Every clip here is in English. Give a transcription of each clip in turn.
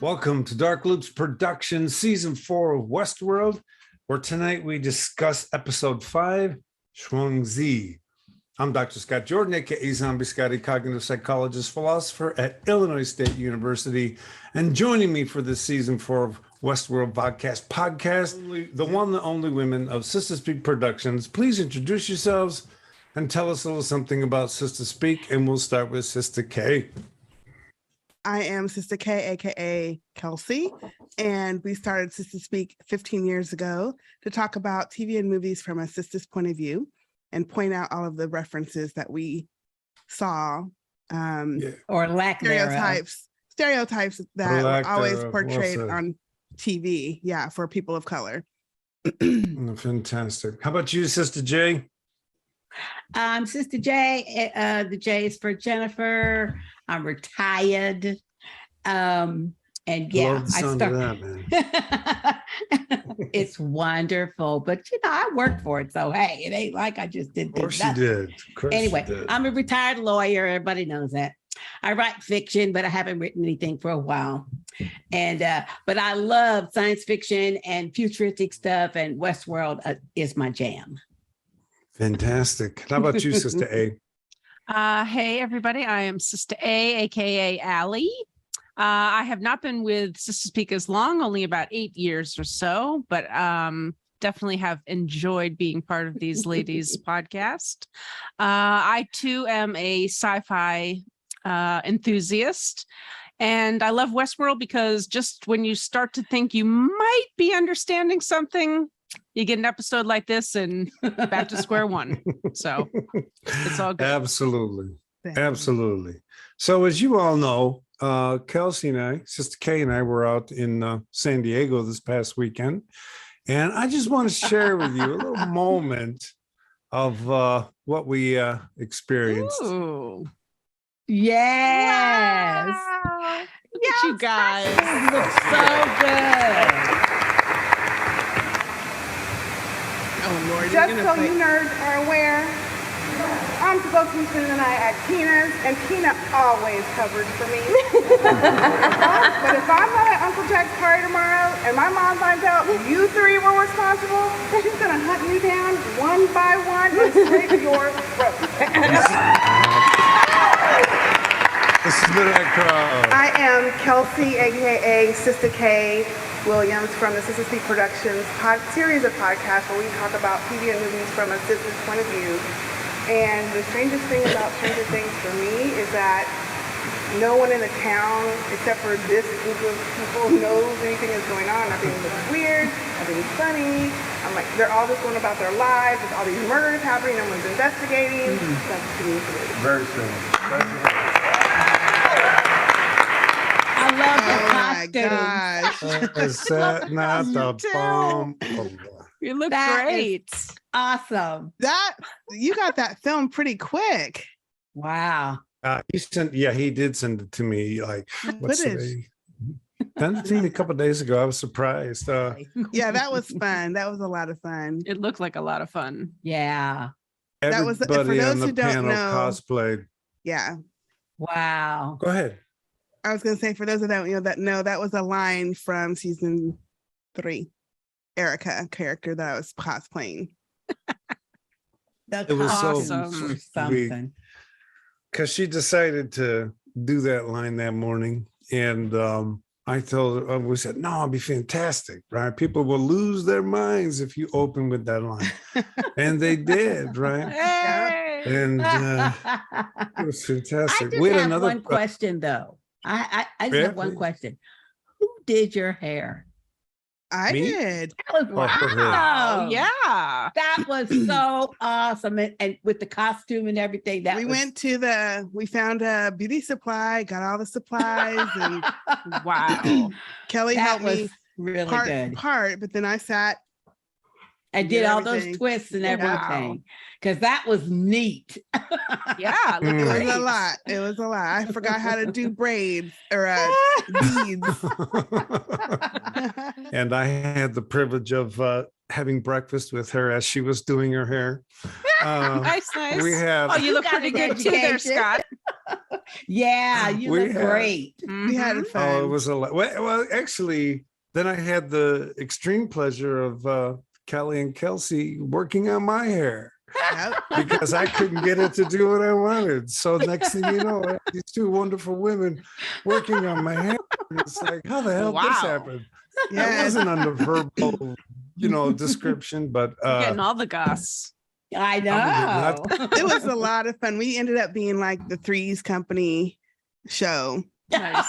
Welcome to Dark Loops Productions, Season 4 of Westworld, where tonight we discuss Episode 5, Zhuangzi. I'm Dr. Scott Jordan, aka Zombie Scotty, cognitive psychologist, philosopher at Illinois State University. And joining me for this Season 4 of Westworld vodcast podcast, the one and only women of Sistah Speak Productions. Please introduce yourselves and tell us a little something about Sistah Speak, and we'll start with Sistah Kay. I am Sistah Kay, aka Kelsey, and we started Sistah Speak 15 years ago to talk about TV and movies from a sister's point of view and point out all of the references that we saw, or lack stereotypes that were always portrayed on TV, for people of color. Fantastic. How about you, Sistah Jay? Sistah Jay. The J is for Jennifer. I'm retired. And yeah, I started that, man. It's wonderful, but I worked for it, so hey, it ain't like I just did. Of course you did. Anyway, I'm a retired lawyer. Everybody knows that. I write fiction, but I haven't written anything for a while. And but I love science fiction and futuristic stuff, and Westworld is my jam. Fantastic. How about you, Sistah Aye? Hey, everybody. I am Sistah Aye, aka Allie. I have not been with Sistah Speak as long, only about 8 years or so, but definitely have enjoyed being part of these ladies' podcast. I, too, am a sci-fi enthusiast, and I love Westworld because just when you start to think you might be understanding something, you get an episode like this and back to square one. So it's all good. Absolutely. So as you all know, Kelsey and I, Sistah Kay and I were out in San Diego this past weekend. And I just want to share with you a little moment of what we experienced. Ooh. Yes. Wow. Look at you guys. It looks so good. Oh Lord! Just so you nerds are aware, I'm supposed to be spending the night at Tina's, and Tina always covers for me. But if I'm not at Uncle Jack's party tomorrow, and my mom finds out you three were responsible, she's gonna hunt you down one by one and slit your throat. This is the right crowd. I am Kelsey, aka Sistah Kay Williams from the Sistah Speak Productions series of podcasts where we talk about TV and movies from a sister's point of view. And the strangest thing about Stranger Things for me is that no one in the town, except for this group of people, knows anything is going on. Everything looks weird, everything's funny. I'm like, they're all just going about their lives. There's all these murders happening, no one's investigating. That's to me weird. Very strange. I love the costumes. Is that not the bomb? You look That great. Awesome. You got that film pretty quick. Wow. He did send it to me. Like, what's footage? Sent it to me a couple of days ago. I was surprised. Yeah, that was fun. That was a lot of fun. It looked like a lot of fun. Yeah. That was- for Everybody those on the who don't panel know- cosplayed. Yeah. Wow. Go ahead. I was going to say, for those of that was a line from season 3. Erica character that I was cosplaying. The It was so costumes were sweet. something. Because she decided to do that line that morning. And I told her, we said, no, it'll be fantastic, right? People will lose their minds if you open with that line. And they did, right? Hey! And it was fantastic. I just have one question, though. I just have one question. Who did your hair? I Me? did. That was wow. Oh, yeah. That was so awesome. And with the costume and everything. We found a beauty supply, got all the supplies, and Wow. Kelly that helped was me really good. but then I sat And did all those twists and everything. Because that was neat. Yeah. Look It was great. a lot. It was a lot. I forgot how to do braids or beads. And I had the privilege of having breakfast with her as she was doing her hair. Nice. We had Oh, you look got pretty an good too there, education. Scott. Yeah, you We look had- great. We had Mhm. fun. it was a lot. Well, actually, then I had the extreme pleasure of Kelly and Kelsey working on my hair Yep. because I couldn't get it to do what I wanted. So next thing you know, I had these two wonderful women working on my hair. And it's like, how the hell did this Wow. happen? It Yes. wasn't under verbal, description, but You're getting all the goss. I not- know. It was a lot of fun. We ended up being like the Threes Company show. Nice.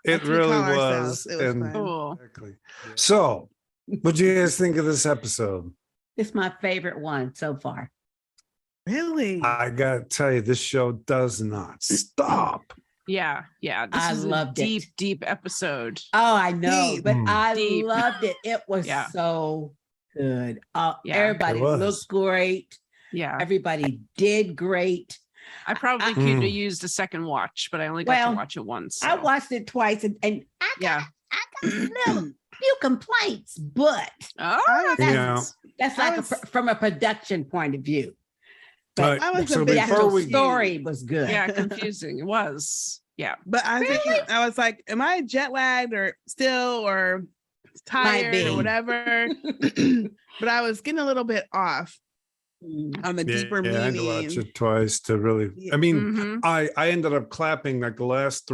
it That's what we really call was. ourselves. It was and fun. Cool. exactly. So, what do you guys think of this episode? It's my favorite one so far. Really? I gotta tell you, this show does not stop. Yeah. This I is loved a it. deep episode. Oh, I know, Deep. but Mm. I Deep. loved it. It was Yeah. so good. Yeah. Everybody It was. looked great. Yeah. Everybody did great. I probably I- could have Mm. used a second watch, but I only got Well, to watch it once. I so. watched it twice, and I Yeah. got a little few complaints, but Oh, I was- Yeah. that's I like was- from a production point of view. But I was a so bit The before actual we story was good. yeah, confusing. It was. Yeah. But I think I was like, am I jet lagged or still or tired be. or whatever? But I was getting a little bit off on the deeper I had to watch meaning. it twice to really. I mean, Mhm. I ended up clapping like the last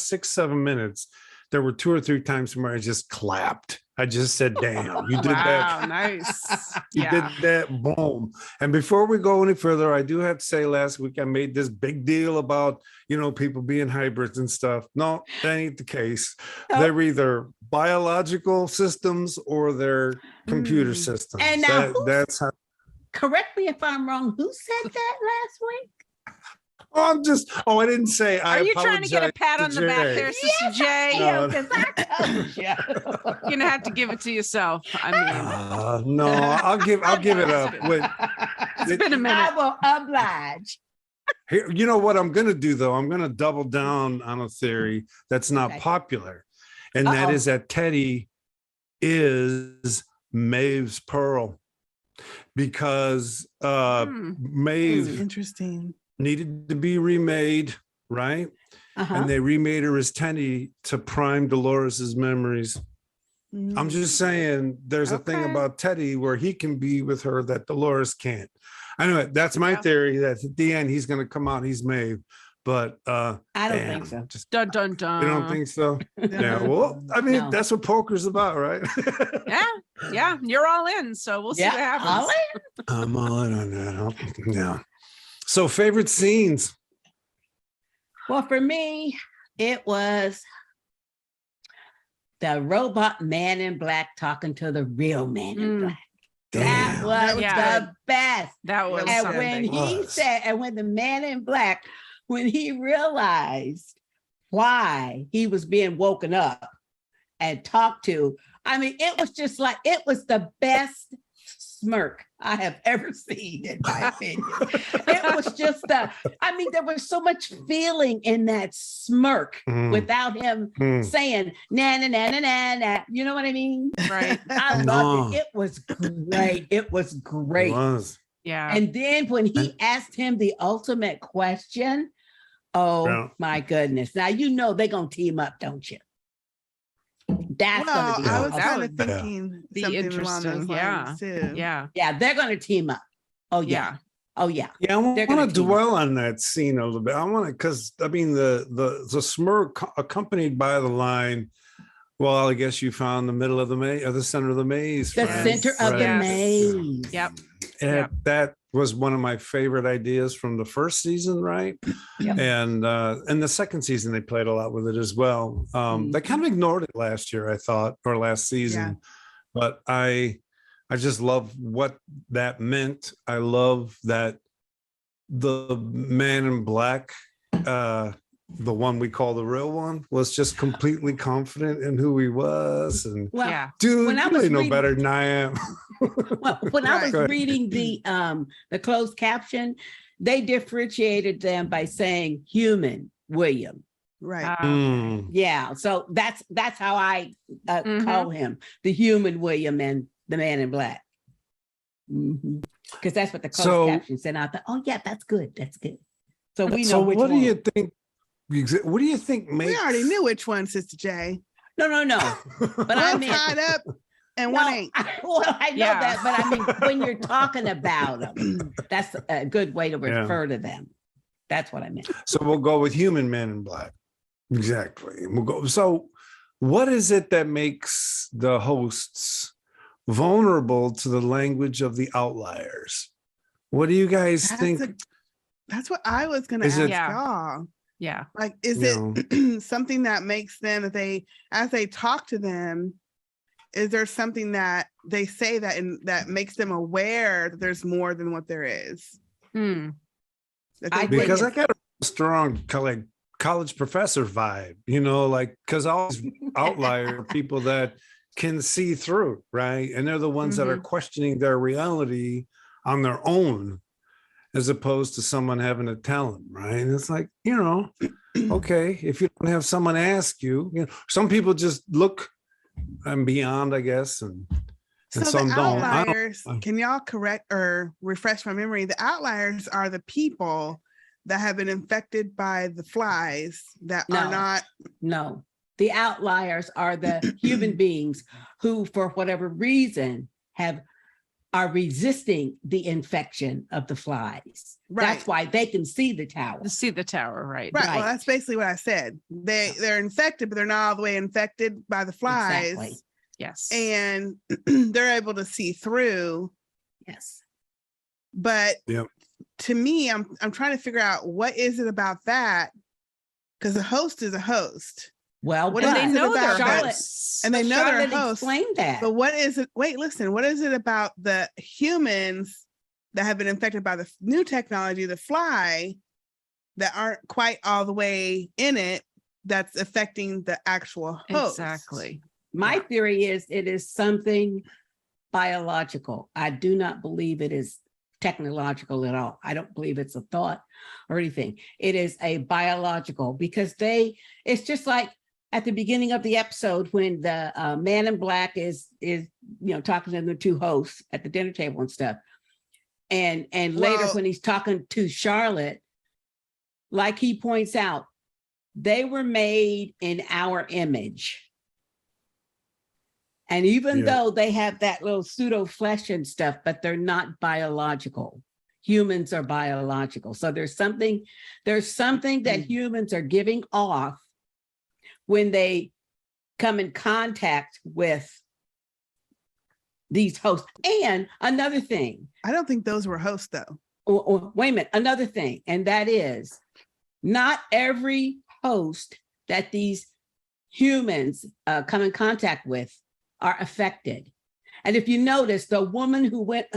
6-7 minutes. There were 2 or 3 times where I just clapped. I just said, "Damn, you did that." Wow, nice. You Yeah. did that, boom. And before we go any further, I do have to say last week I made this big deal about, people being hybrids and stuff. No, that ain't the case. No. They're either biological systems or they're computer Mm. systems. And now That's how. Correct me if I'm wrong. Who said that last week? I didn't say. Are you trying to get a pat on the back Jay. there, Sister Jay? No. Because I told you. You're gonna have to give it to yourself. I mean, No, I'll give it up. Wait, it's been a I minute. will oblige. here, you know what I'm going to do though? I'm going to double down on a theory that's not Okay. popular, and that Uh-oh. is that Teddy is Maeve's pearl because Maeve Interesting. needed to be remade, right? Uh-huh. And they remade her as Teddy to prime Dolores's memories. I'm Mm. just saying there's a thing Okay. about Teddy where he can be with her that Dolores can't. Anyway, that's my Yeah. theory that at the end he's going to come out, he's Maeve. But I don't damn, think so. Just, Dun dun dun. you don't think so? Yeah. Well, I mean, No. that's what poker's about, right? Yeah, you're all in, so we'll see what happens. I'll in. I'm all in on that. Yeah. So favorite scenes. Well, for me, it was the robot man in black talking to the real man in Mm. black. That Damn. was Yeah. the best. That was And something. when he Was. said, and when the man in black, when he realized why he was being woken up and talked to, I mean, it was just like, it was the best smirk I have ever seen, in my opinion. It was just there was so much feeling in that smirk Mm. without him Mm. saying, na, na, na, na, na, na. You know what I mean? right. I loved it. It was great. It was It great. was. Yeah. And then when he And- asked him the ultimate question, oh Yeah. my goodness. Now you know they're gonna team up, don't you? That's Well, gonna be I was that kind would of be thinking be something along interesting, those lines too. Yeah. yeah, they're gonna team up. Oh yeah. Yeah. Oh yeah. Yeah, I They're want gonna to team up. dwell on that scene a little bit. I want to, because I mean the smirk accompanied by the line, well, I guess you found the middle of the maze or the center of the maze. The friend." center of the Yes. maze. Yep. And Yep. that was one of my favorite ideas from the first season, right? Yep. And the second season they played a lot with it as well. They kind of ignored it last year, I thought, or last season. But I just love what that meant. I love that the man in black, the one we call the real one, was just completely confident in who he was. And Well, Yeah. dude, When I you was ain't no reading- better than I am. well, when I was Go ahead. reading the closed caption, they differentiated them by saying human William. Right. Yeah, so that's how I Mhm. call him, the human William and the man in black. Because that's what the closed So- caption said. I thought, oh yeah, that's good. That's good. So we know So which what one. do you think? What do you think makes? We already knew which one, Sistah Jay. No. But I One meant tied up and no, one ain't. well, I know Yeah. that, but I mean, when you're talking about them, that's a good way to Yeah. refer to them. That's what I meant. So we'll go with human man in black. Exactly. We'll go. So what is it that makes the hosts vulnerable to the language of the outliers? What do you guys think? That's what I was going to Is ask it- Yeah. y'all. Yeah. Like, is You it something that makes them that they, as they talk to them, is there something that they say that makes them aware that there's more than what there is? Hmm. That I they think Because I it's- got a strong like college professor vibe, like because all these outlier people that can see through, right? And they're the ones that are questioning their reality on their own, as opposed to someone having a talent, right? And it's like, okay, if you don't have someone ask you, some people just look and beyond, I guess, and So some the don't. outliers, can y'all correct or refresh my memory? The outliers are the people that have been infected by the flies that are No. not. No, the outliers are the human beings who, for whatever reason, are resisting the infection of the flies. That's Right. why they can see the tower. To see the tower, right? Right. Well, Right. that's basically what I said. They're infected, but they're not all the way infected by the flies. Exactly. Yes. And they're able to see through. Yes. But Yep. to me, I'm trying to figure out what is it about that? Because a host is a host. Well, What and is they it know about their that? hosts. And they know their Charlotte host. explained that. But what is it? Wait, listen, what is it about the humans that have been infected by the new technology, the fly, that aren't quite all the way in it, that's affecting the actual host? Exactly. My theory is it is something biological. I do not believe it is technological at all. I don't believe it's a thought or anything. It is a biological, because it's just like at the beginning of the episode when the man in black is talking to the two hosts at the dinner table and stuff. And later Well- when he's talking to Charlotte, like he points out, they were made in our image. And even Yeah. though they have that little pseudo flesh and stuff, but they're not biological. Humans are biological. So there's something that humans are giving off when they come in contact with these hosts. And another thing, I don't think those were hosts though. or wait a minute, another thing, and that is not every host that these humans come in contact with are affected. And if you notice, the woman who went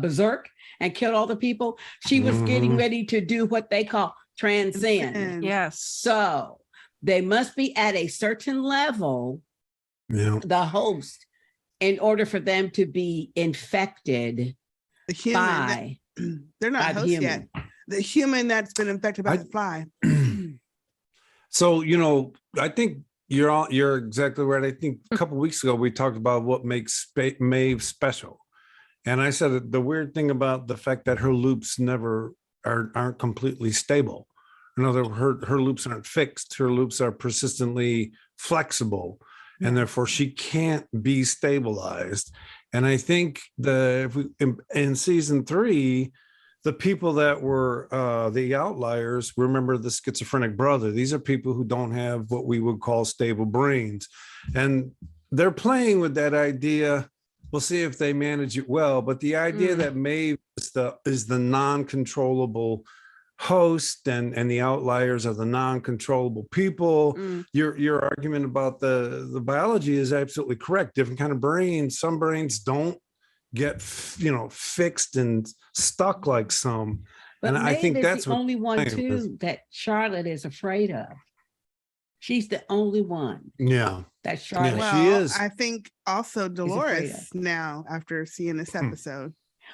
berserk and killed all the people, she was getting ready to do what they call transcend. And Yes. So they must be at a certain level, Yeah. the host, in order for them to be infected the human, by they're by not the hosts yet. human. The human that's been infected by I- the fly. So, I think you're exactly right. I think a couple weeks ago we talked about what makes Maeve special. And I said that the weird thing about the fact that her loops aren't completely stable. In other words, her loops aren't fixed. Her loops are persistently flexible, and therefore she can't be stabilized. And I think in season 3, the people that were the outliers, remember the schizophrenic brother. These are people who don't have what we would call stable brains. And they're playing with that idea. We'll see if they manage it well. But the idea that Maeve is the non-controllable host and the outliers are the non-controllable people. Your argument about the biology is absolutely correct. Different kind of brains. Some brains don't get fixed and stuck like some. But And I think Maeve is that's the what only one playing with. too that Charlotte is afraid of. She's the only one Yeah. that Charlotte. Yeah, Well, she is. I think also afraid Dolores now after seeing this episode.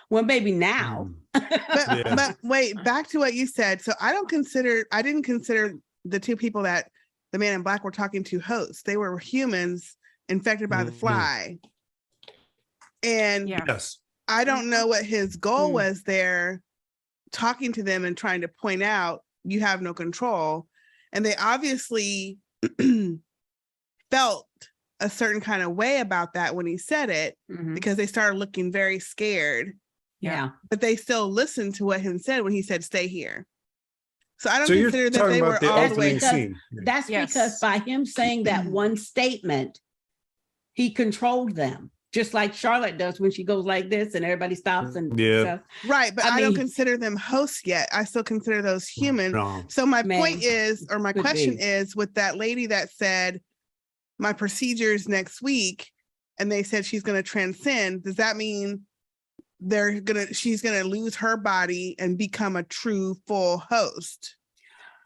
Well, maybe now. But Yeah. but wait, back to what you said. So I didn't consider the two people that the man in black were talking to hosts. They were humans infected by the fly. And Yes. I don't know what his goal was there, talking to them and trying to point out you have no control. And they obviously felt a certain kind of way about that when he said it, because they started looking very scared. Yeah. But they still listened to what him said when he said, stay here. So I don't So you're consider that talking they were about the all the way. opening scene. That's because by him saying that one statement, he controlled them. Just like Charlotte does when she goes like this and everybody stops and stuff. Right, but I don't mean, consider them hosts yet. I still consider those human. No. So my point is, or my Could question be. is, with that lady that said, my procedure's next week, and they said she's going to transcend, does that mean she's going to lose her body and become a true full host?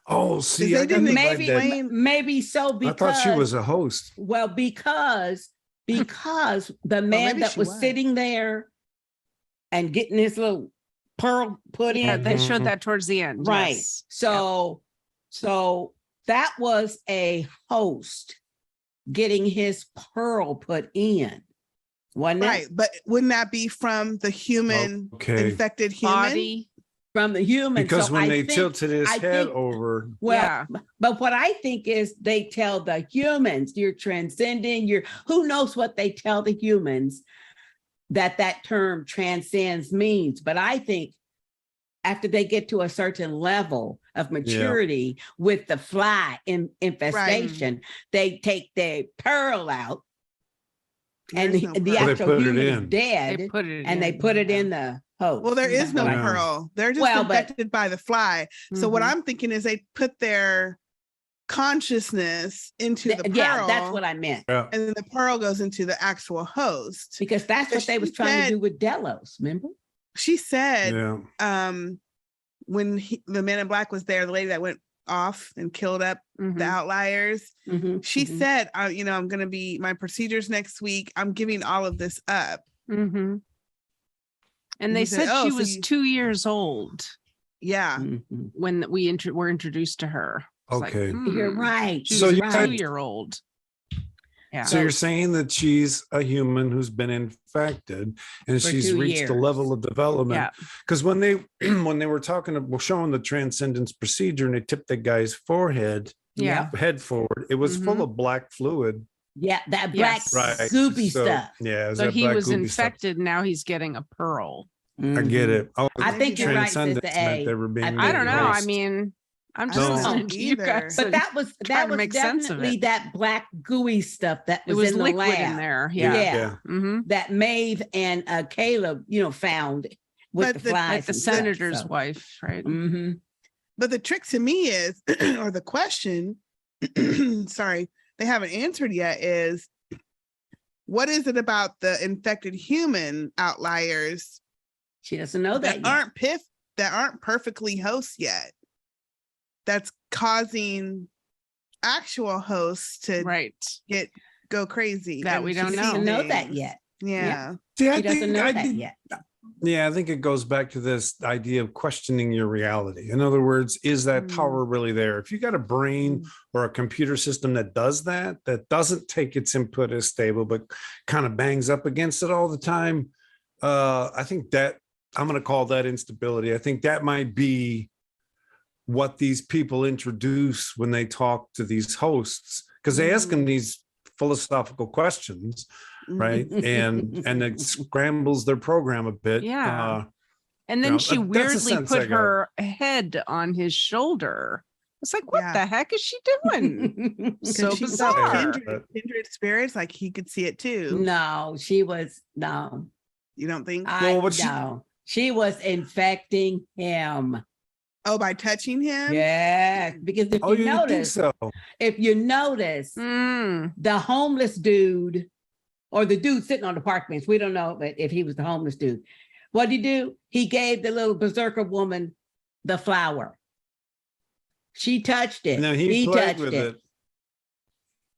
Oh, see, They I got didn't maybe so, because I thought she was a host. Well, because the man maybe that she was was. sitting there and getting his little pearl put Yeah, in. they showed that towards the end. Right. Yes. So that was a host getting his pearl put in. Wasn't Right, it? but wouldn't that be from the human infected human? Body. From the human. Because So when I they think- tilted his I head think- over, Well, but what I think is they tell the humans, you're transcending, who knows what they tell the humans that term transcends means. But I think after they get to a certain level of maturity with the fly infestation, they take their pearl out and There's no the pearl. actual They put it human is in. dead, They put it and they put it in the host. Well, there is no Yeah. pearl. They're just Well, but- infected by the fly. So what I'm thinking is they put their consciousness into the pearl. Yeah, that's what I meant. yeah. And then the pearl goes into the actual host. Because that's what they She was trying to said- do with Delos, remember? She said, Yeah. when the man in black was there, the lady that went off and killed up the outliers, she said, I'm going to be, my procedures next week. I'm giving all of this up. And And they he said, said "Oh, she so was you-" 2 years old Yeah. when we were introduced to her. It's like, Okay. You're right. She So was you a had- 2-year-old. Yeah. So you're saying that she's a human who's been infected and For she's 2 reached a years. level of development. Yeah. Because when they were showing the transcendence procedure and they tipped the guy's Yeah. head forward, it was full of black fluid. Yeah, that black Yes. Right. goopy So, stuff. Yeah. it was So that he black was goopy stuff. infected. Now he's getting a pearl. I get it. Oh, I think you're right, transcendence Sistah meant A. they were being I don't made know. I hosts. mean, I'm I just don't listening know to you either. guys. But and that was trying to make sense of definitely it. that black gooey stuff that It was, was in the liquid lab. in there. Yeah. Yeah. Mm-hmm. That Maeve and Caleb, found with But the the- flies. Like the and stuff, senator's so. wife, right? Mhm. But the trick to me is, or the question, sorry, they haven't answered yet, is what is it about the infected human outliers She doesn't know that yet. that aren't perfectly hosts yet, that's causing actual hosts to Right. go crazy? That and we to don't She see doesn't know that things. yet. Yeah. See, I She doesn't think- know I that think- yet. Yeah, I think it goes back to this idea of questioning your reality. In other words, is that power really there? If you got a brain or a computer system that does that doesn't take its input as stable, but kind of bangs up against it all the time, I think that I'm going to call that instability. I think that might be what these people introduce when they talk to these hosts, because they ask them these philosophical questions, right? and it scrambles their program a bit. Yeah. And then know, she that's the weirdly sense I put got. her head on his shoulder. It's like, what Yeah. the heck is she doing? 'Cause So she saw bizarre. kindred spirits, like he could see it too. No, she was no. You don't think? She was infecting him. Oh, by touching him? Yeah, because if Oh, you you think notice, so? if you notice, the homeless dude or the dude sitting on the park bench, we don't know if he was the homeless dude. What did he do? He gave the little berserker woman the flower. She touched it. No, he played touched with it.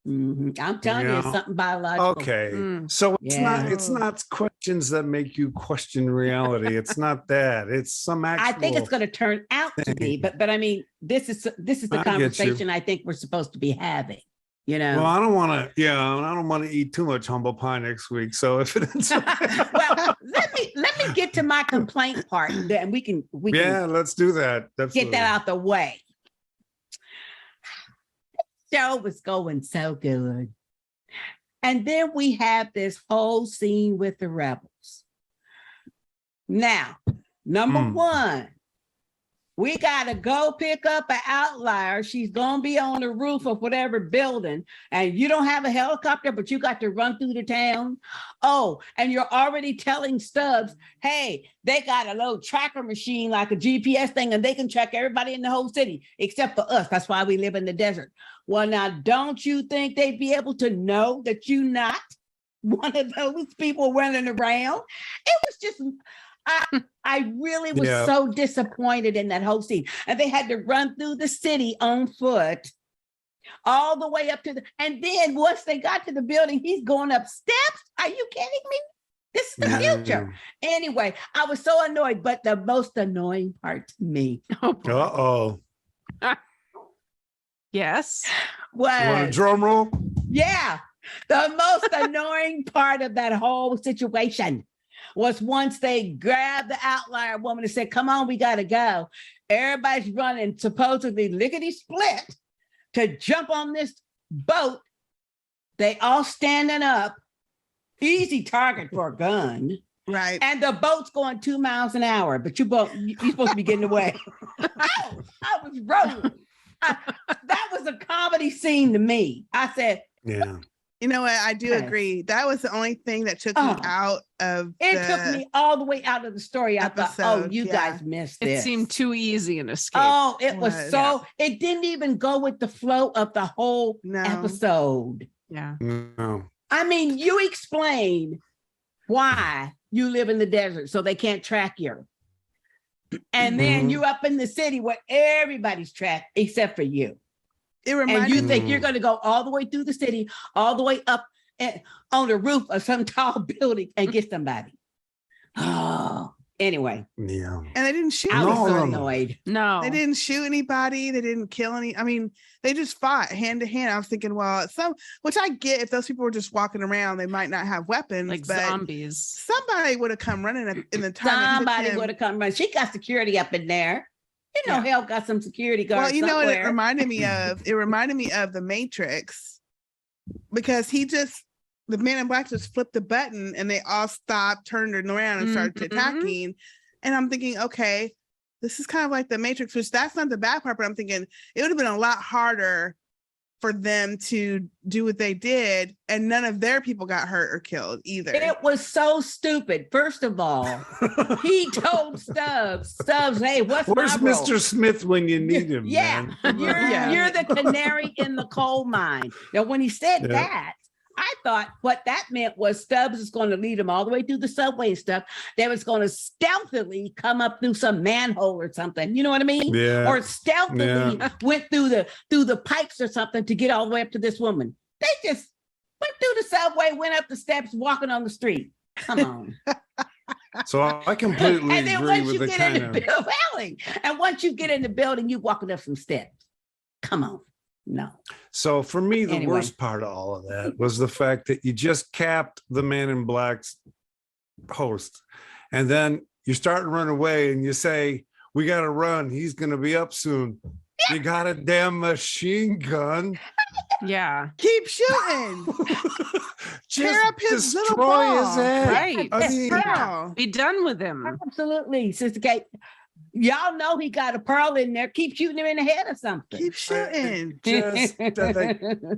I'm telling you, it's Yeah. something biological. Okay. Mm. So it's Yeah. not questions that make you question reality. It's not that. It's some actual I think it's going to turn out to be, thing. but I mean, this is the I get you. conversation I think we're supposed to be having. You know. Well, I don't want to, and I don't want to eat too much humble pie next week. So if it's Well, let me get to my complaint part, and we can let's do that. get that out the way. Show was going so good. And then we have this whole scene with the rebels. Now, number one, we got to go pick up an outlier. She's going to be on the roof of whatever building, and you don't have a helicopter, but you got to run through the town. Oh, and you're already telling Stubbs, hey, they got a little tracker machine like a GPS thing, and they can track everybody in the whole city except for us. That's why we live in the desert. Well, now, don't you think they'd be able to know that you're not one of those people running around? It was just... I really was so disappointed in that whole scene. And they had to run through the city on foot all the way up to and then once they got to the building, he's going up steps. Are you kidding me? This is the future. Anyway, I was so annoyed, but the most annoying part to me. Yes. Was, you want a drum roll? Yeah. The most annoying part of that whole situation was once they grabbed the outlier woman and said, come on, we got to go. Everybody's running, supposedly lickety-split, to jump on this boat. They all standing up, easy target for a gun. Right. And the boat's going 2 miles an hour, but you're supposed to be getting away. I was rolling. That was a comedy scene to me. I said, yeah. You know what? I do agree. That was the only thing that took me out of took me all the way out of the story. I thought, oh, you guys missed this. It seemed too easy an escape. Oh, it was so, it didn't even go with the flow of the whole episode. Yeah. No. I mean, you explain why you live in the desert so they can't track you. And then you up in the city where everybody's tracked except for you. It reminds and you think you're going to go all the way through the city, all the way up on the roof of some tall building and get somebody. Oh, anyway. Yeah. And they didn't shoot. I was so annoyed. No. They didn't shoot anybody. They didn't kill any. I mean, they just fought hand to hand. I was thinking, well, which I get, if those people were just walking around, they might not have weapons. Like but zombies. Somebody would have come running in the time. Somebody would have come running. She got security up in there. You know, hell got some security guards. Well, you know somewhere. what it reminded me of? It reminded me of the Matrix, because the man in black just flipped the button and they all stopped, turned around and started attacking. And I'm thinking, okay, this is kind of like the Matrix, which that's not the bad part, but I'm thinking it would have been a lot harder for them to do what they did, and none of their people got hurt or killed either. It was so stupid. First of all, he told Stubbs, hey, where's Mr. Smith when you need him? Yeah, man? you're the canary in the coal mine. Now, when he said that, I thought what that meant was Stubbs is going to lead him all the way through the subway and stuff. They was going to stealthily come up through some manhole or something. You know what I mean? Yeah. Or stealthily went through the pipes or something to get all the way up to this woman. They just went through the subway, went up the steps, walking on the street. Come on. So I completely and then agree once with you the get kind in the building, and once you get in the building, you walking up some steps. Come on. No. So for me, the Anyway. worst part of all of that was the fact that you just capped the Man in Black's host, and then you start to run away and you say, we got to run. He's going to be up soon. You got a damn machine gun. Yeah. Keep shooting. Tear up his little destroy ball. his head. Right. I mean, Yeah. Be done with him. Absolutely, Sister Kay. Y'all know he got a pearl in there. Keep shooting him in the head or something. Keep shooting. just,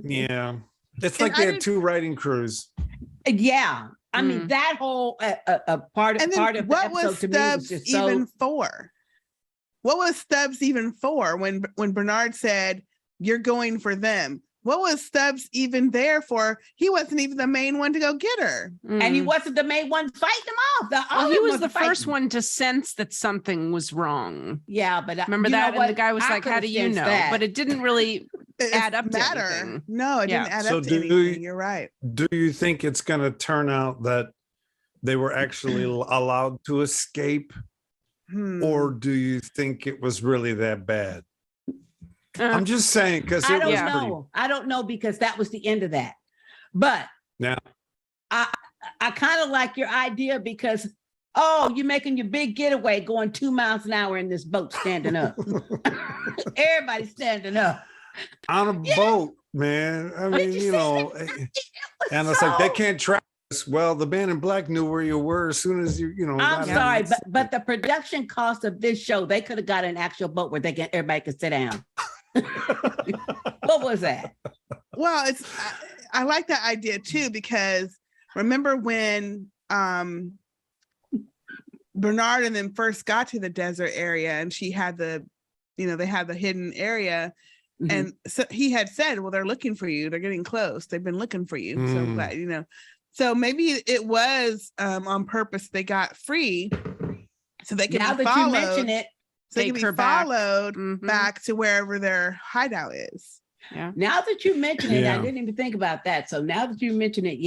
yeah. It's like they had two writing crews. Yeah. I mean, that whole part of And then the what episode was to me was Stubbs just even so... for? What was Stubbs even for when Bernard said, you're going for them? what was Stubbs even there for? He wasn't even the main one to go get her. And he wasn't the main one fighting them off. Well, he was the first one to sense that something was wrong. Yeah, but remember that? And the guy was like, how do you know? That. But it didn't really add up to anything. No, it didn't add up to anything. You're right. Do you think it's going to turn out that they were actually allowed to escape? Or do you think it was really that bad? I'm just saying, because I don't know. I don't know, because that was the end of that. But yeah, I kind of like your idea, because you're making your big getaway going 2 miles an hour in this boat standing up. Everybody's standing up on a boat, man. I mean, you know, and it's like they can't track us. Well, the band in black knew where you were as soon as you know. I'm sorry, but the production cost of this show, they could have got an actual boat where everybody could sit down. What was that? Well, I like that idea too, because remember when Bernard and them first got to the desert area, and she had they had the hidden area, and so he had said, well, they're looking for you, they're getting close, they've been looking for you. So I'm glad, so maybe it was on purpose they got free so they can be followed. You mention it, so they can be followed back to wherever their hideout is. Yeah. Now that you mention it, I didn't even think about that. So now that you mention it,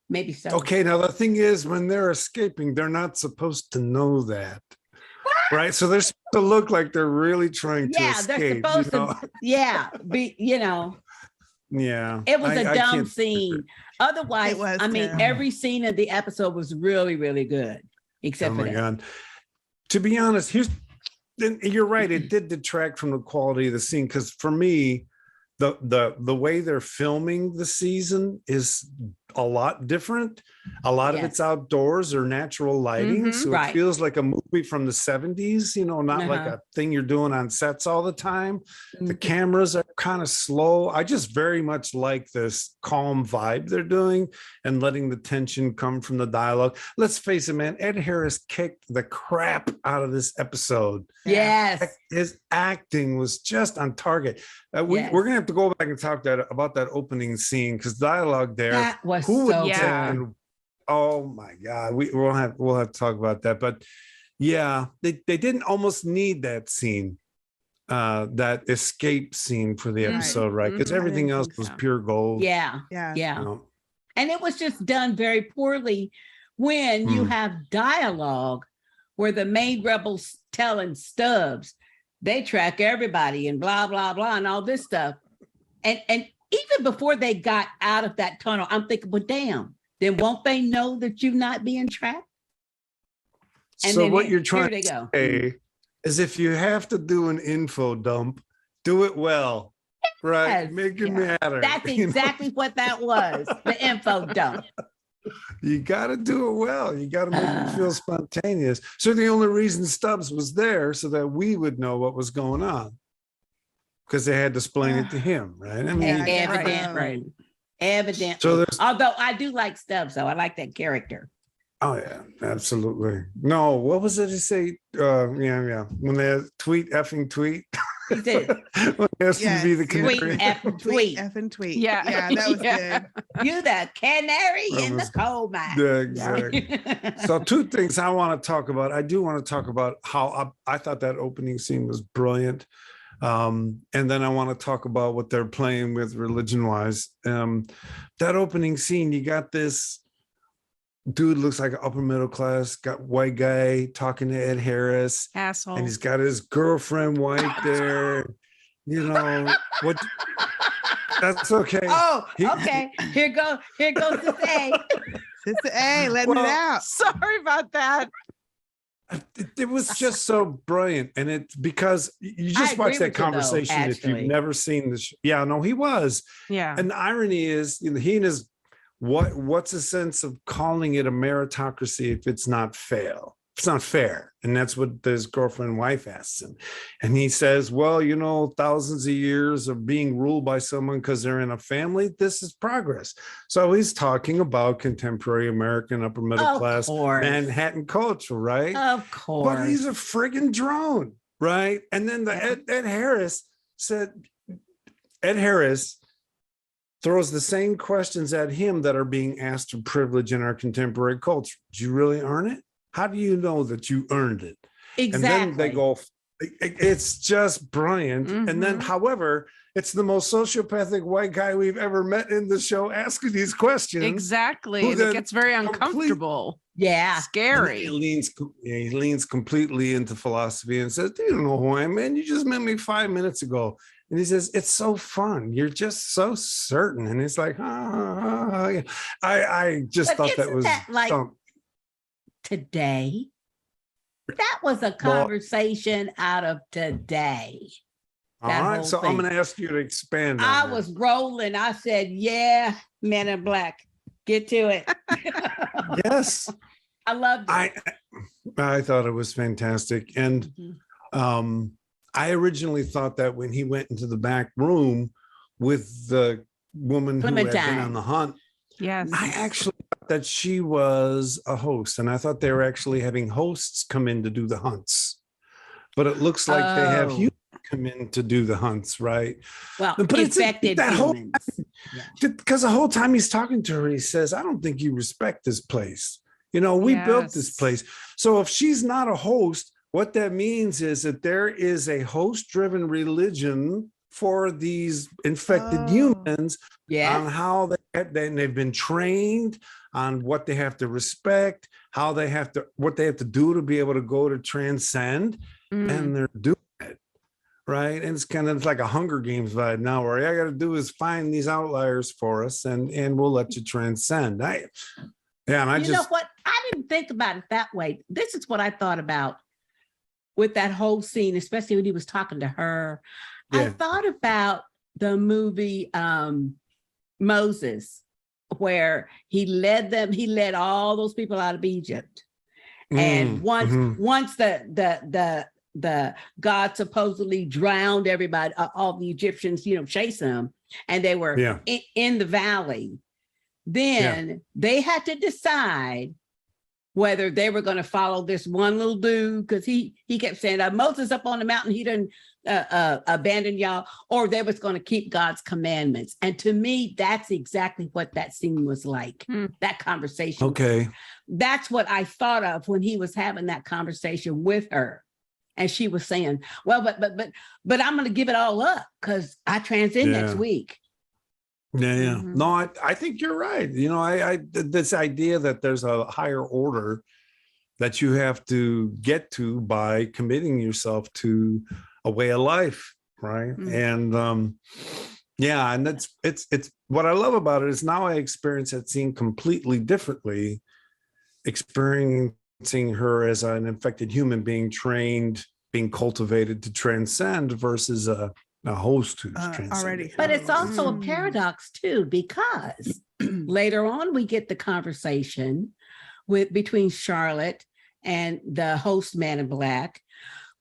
maybe so. Okay, now the thing is, when they're escaping, they're not supposed to know that. Right? So they're supposed to look like they're really trying to escape. They're supposed to, be, Yeah. It was a dumb scene. Otherwise, every scene of the episode was really, really good. Except for that. God. To be honest, you're right. It did detract from the quality of the scene, because for me, the way they're filming the season is a lot different. A lot of it's outdoors or natural lighting, so it feels like a movie from the 70s. Not like a thing you're doing on sets all the time. The cameras are kind of slow. I just very much like this calm vibe they're doing and letting the tension come from the dialogue. Let's face it, man. Ed Harris kicked the crap out of this episode. Yes, his acting was just on target. We're gonna have to go back and talk about that opening scene, because dialogue there. That was oh my God, we'll have to talk about that. But yeah, they didn't almost need that scene, that escape scene for the episode, right? Because everything else was pure gold. Yeah. And it was just done very poorly when you have dialogue where the main rebels telling Stubbs they track everybody and blah blah blah and all this stuff, and even before they got out of that tunnel, I'm thinking, well, damn, then won't they know that you're not being tracked? And so what you're trying to say is, if you have to do an info dump, do it well, right? Make it matter. That's exactly what that was, the info dump. You got to do it well. You got to make it feel spontaneous. So the only reason Stubbs was there so that we would know what was going on, because they had to explain it to him, right? I mean, evidently. So although I do like Stubbs, though I like that character. Oh yeah, absolutely. No, what was it to say? When they effing tweet. He said, when they asked to be the canary. Tweet effing tweet. Yeah, that was good. You the canary in the coal mine. Yeah, exactly. So 2 things I want to talk about. I do want to talk about how I thought that opening scene was brilliant. And then I want to talk about what they're playing with religion-wise. That opening scene, you got this dude, looks like an upper middle class, got white guy talking to Ed Harris. Asshole. And he's got his girlfriend white there. What? That's okay. Oh, okay. Here goes Sistah Aye. Sistah Aye, letting it out. Sorry about that. It was just so brilliant, and it's because you just watch that conversation if you've never seen this. Yeah, no, he was. Yeah, and the irony is, he and his what's the sense of calling it a meritocracy if it's not fair? It's not fair, and that's what his girlfriend wife asks him, and he says, "Well, thousands of years of being ruled by someone because they're in a family. This is progress." So he's talking about contemporary American upper middle class Manhattan culture, right? Of course, but he's a friggin' drone, right? And then Ed Harris said, Ed Harris throws the same questions at him that are being asked of privilege in our contemporary culture. Did you really earn it? How do you know that you earned it? Exactly. And then they go, it's just brilliant. And then, however, it's the most sociopathic white guy we've ever met in the show asking these questions. Exactly. And it gets very uncomfortable. Yeah. Scary. He leans completely into philosophy and says, "Do you know who I am, man? You just met me 5 minutes ago." And he says, "It's so fun. You're just so certain." And it's like, yeah. I just thought that was like today. That was a conversation out of today. All right, so I'm going to ask you to expand on I that. was rolling. I said, yeah, Men in Black, get to it. Yes. I loved it. I thought it was fantastic. And I originally thought that when he went into the back room with the woman who had been on the hunt, yes, I actually thought that she was a host. And I thought they were actually having hosts come in to do the hunts. But it looks like they have humans come in to do the hunts, right? Well, but infected humans. Because the whole time he's talking to her, he says, "I don't think you respect this place. You know, we built this place." So if she's not a host, what that means is that there is a host-driven religion for these infected humans on how they've been trained, on what they have to respect, what they have to do to be able to go to transcend, and they're doing it, right? And it's like a Hunger Games vibe now, where all I got to do is find these outliers for us, and we'll let you transcend. You know what? I didn't think about it that way. This is what I thought about with that whole scene, especially when he was talking to her. Yeah. I thought about the movie Moses, where he led all those people out of Egypt. And once the God supposedly drowned everybody, all the Egyptians, chase them, and they were in the valley. Then they had to decide whether they were going to follow this one little dude, because he kept saying, Moses up on the mountain, he didn't abandon y'all, or they was going to keep God's commandments. And to me, that's exactly what that scene was like, that conversation. Okay. That's what I thought of when he was having that conversation with her. And she was saying, well, but I'm going to give it all up because I transcend next week. Yeah. No, I think you're right. I this idea that there's a higher order that you have to get to by committing yourself to a way of life, right? And and it's what I love about it is now I experience that scene completely differently, experiencing her as an infected human being trained, being cultivated to transcend versus a host who's already. But it's also a paradox too, because later on we get the conversation between Charlotte and the host Man in Black,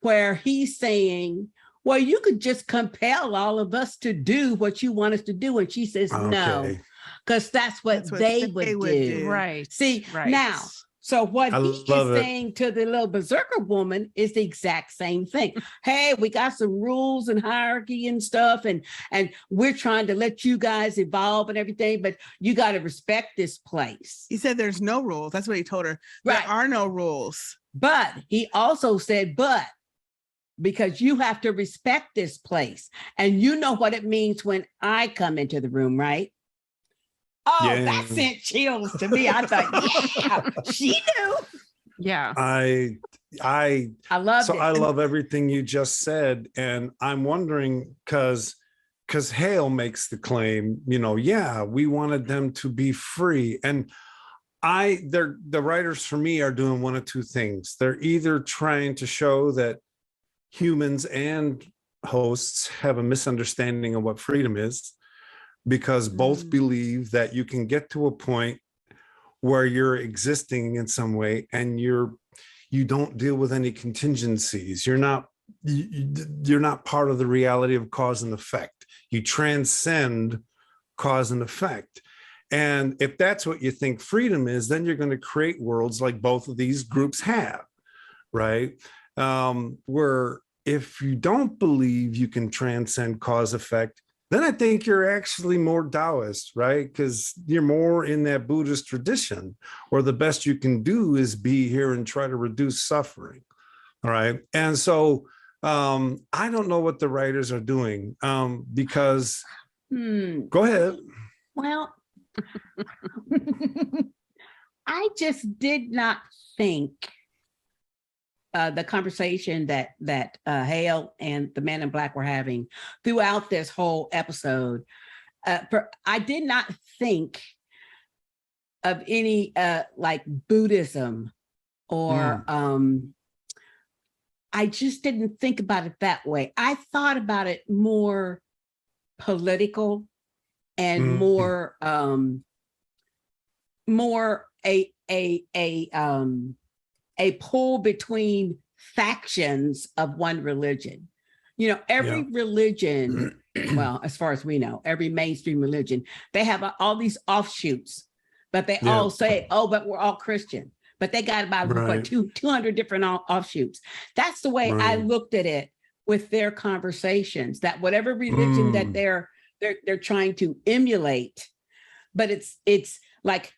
where he's saying, well, you could just compel all of us to do what you want us to do. And she says, no, because that's what they would do. Right. See, now, so what he is saying to the little berserker woman is the exact same thing. Hey, we got some rules and hierarchy and stuff, and we're trying to let you guys evolve and everything, but you got to respect this place. He said there's no rules. That's what he told her. There are no rules. But he also said, because you have to respect this place. And you know what it means when I come into the room, right? Oh, that sent chills to me. I thought, she knew. Yeah. I love it. I love everything you just said. And I'm wondering, because Hale makes the claim, we wanted them to be free. And the writers for me are doing one of two things. They're either trying to show that humans and hosts have a misunderstanding of what freedom is, because both believe that you can get to a point where you're existing in some way and you don't deal with any contingencies. You're not part of the reality of cause and effect. You transcend cause and effect. And if that's what you think freedom is, then you're going to create worlds like both of these groups have, right? Where if you don't believe you can transcend cause effect, then I think you're actually more Taoist, right? Because you're more in that Buddhist tradition, where the best you can do is be here and try to reduce suffering. All right. And so I don't know what the writers are doing because go ahead. Well, I just did not think the conversation that Hale and the Man in Black were having throughout this whole episode, I did not think of any like Buddhism or I just didn't think about it that way. I thought about it more political and more a pull between factions of one religion. You know, every religion, well, as far as we know, every mainstream religion, they have all these offshoots, but they all say, oh, but we're all Christian. But they got about 200 different offshoots. That's the way I looked at it with their conversations, that whatever religion that they're trying to emulate, but it's like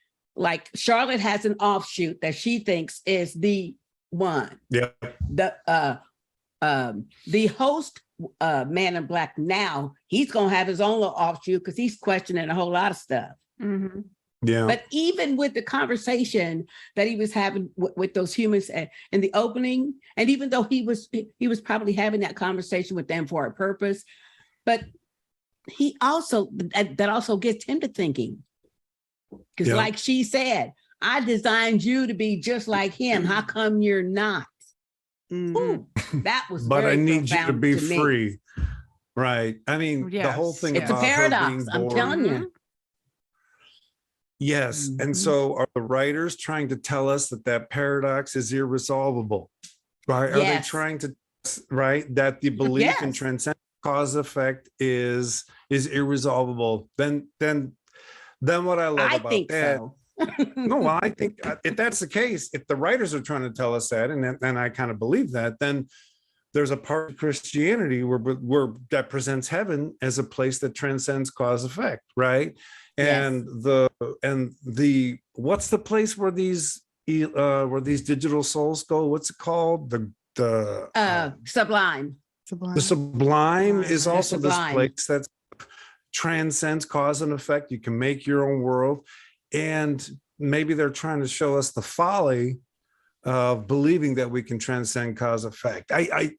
Charlotte has an offshoot that she thinks is the one. Yeah. The host, Man in Black, now he's gonna have his own little offshoot because he's questioning a whole lot of stuff. Mm-hmm. Yeah. But even with the conversation that he was having with those humans in the opening, and even though he was probably having that conversation with them for a purpose, but he also that also gets him to thinking. Because like she said, I designed you to be just like him. How come you're not? Ooh, that was but I need you to be me. free. Right. I mean, the whole thing It's a about her paradox. being I'm born. telling you. Yes. And so are the writers trying to tell us that paradox is irresolvable? Right? Are they trying to, that the belief in transcendent cause effect is irresolvable? Then what I love about think that. so. No, well, I think if that's the case, if the writers are trying to tell us that, and I kind of believe that, then there's a part of Christianity where that presents heaven as a place that transcends cause effect, right? And the what's the place where these digital souls go? What's it called? The Sublime. The sublime is also this sublime. place that transcends cause and effect. You can make your own world, and maybe they're trying to show us the folly of believing that we can transcend cause effect. I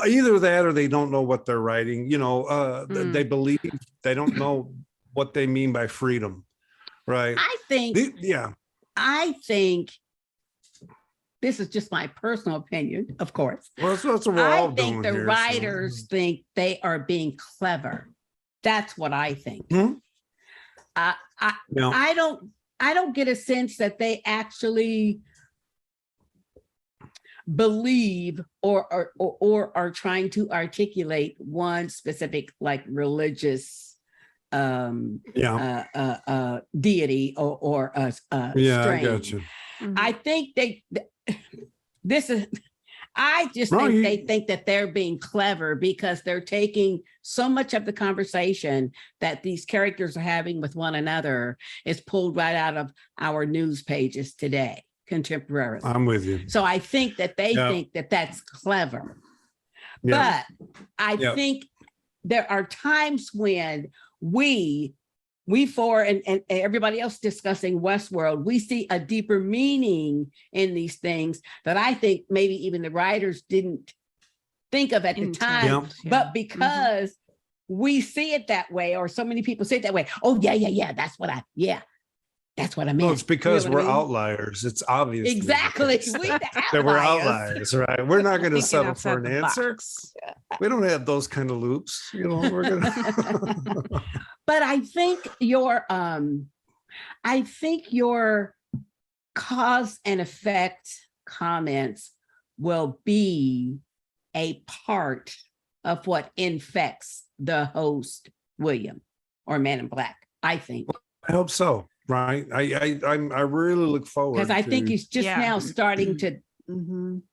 either that or they don't know what they're writing. You know, they believe they don't know what they mean by freedom, right? I think this is just my personal opinion, of course. Well, that's what we're all doing. I think the writers think they are being clever. That's what I think. I don't get a sense that they actually believe or are trying to articulate one specific like religious deity or strain. I got you. I think I just think they think that they're being clever because they're taking so much of the conversation that these characters are having with one another is pulled right out of our news pages today, contemporarily. I'm with you. So I think that they think that that's clever. But I think there are times when we four and everybody else discussing Westworld, we see a deeper meaning in these things that I think maybe even the writers didn't think of at the time, but because we see it that way, or so many people say it that way. Oh, that's what I meant. Well, it's because we're outliers. It's obvious. Exactly. That we're outliers, right? We're not going to settle for an answer. We don't have those kind of loops. You know, we're gonna But I think your cause and effect comments will be a part of what infects the host, William, or Man in Black. I think. I hope so. Right. I really look forward because I think he's just now starting to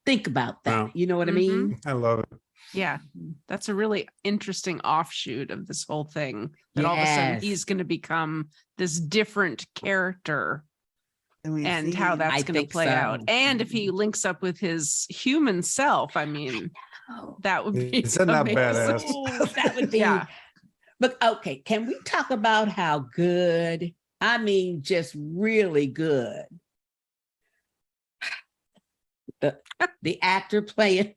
think about that. You know what I mean? I love it. Yeah, that's a really interesting offshoot of this whole thing. That all of a sudden Yes. he's going to become this different character, and how that's I going to think play so. out. And if he links up with his human self, I mean, Oh, that would be Is that not amazing. badass? that would be. Yeah. But okay, can we talk about how good? I mean, just really good. The actor playing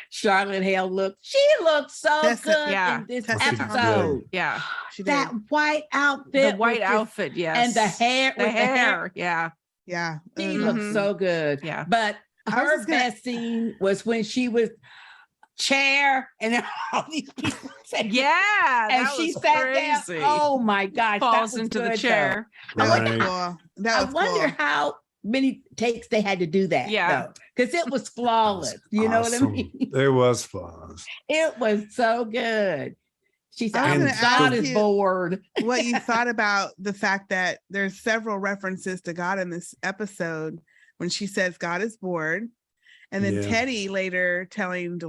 Charlotte Hale looked. She looked so Tessa, good yeah. in this Tessa Thompson. episode. Yeah, She did. That white outfit, the white with this- outfit, yes, and the hair, the with hair, yeah, Yeah. She Mhm. looked Mhm. so good. Yeah. But I was her just gonna- best scene was when she was chair and then all these people said, yeah, and that she was sat crazy. down. Oh my gosh, that Falls was into the good, chair. I That wonder- was Right. cool. though. That I was wonder cool. how many takes they had to do that. Yeah. Because it was flawless. You know what I Awesome. mean? There was flaws. It was so good. She said, I was "I'm gonna God ask is you- bored." What you thought about the fact that there's several references to God in this episode when she says God is bored. And then Yeah. Teddy later telling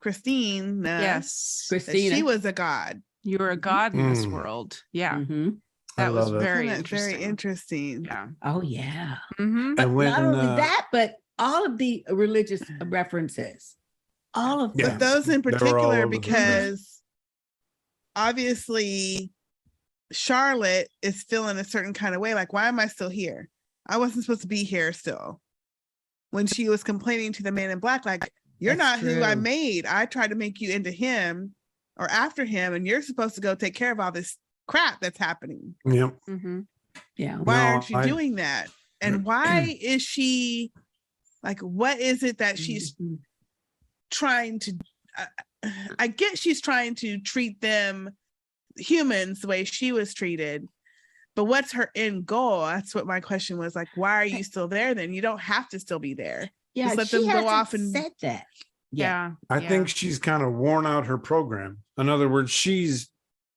Christine Yes, that Christina. she was a god. you were a god in this Mm. world. Yeah, Mhm. that was love it. very Isn't that interesting. very interesting. Yeah. Oh yeah. Mm-hmm. But And when, not only that, but all of the religious references, all of Yeah. But those in They were all particular, over the place. because obviously Charlotte is feeling a certain kind of way. Like, why am I still here? I wasn't supposed to be here still. When she was complaining to the man in black, like, you're That's not who I true. made. I tried to make you into him or after him, and you're supposed to go take care of all this crap that's happening. Yep. Mm-hmm. yeah. Why No, aren't you I- doing that? And why is she like, what is it that she's Mhm. trying to I get she's trying to treat them humans the way she was treated, but what's her end goal? That's what my question was. Like, why are you still there then? You don't have to still be there. Yeah, let she them go hasn't off and- said that. Yeah. Yeah. I think she's kind of worn out her program. In other words, she's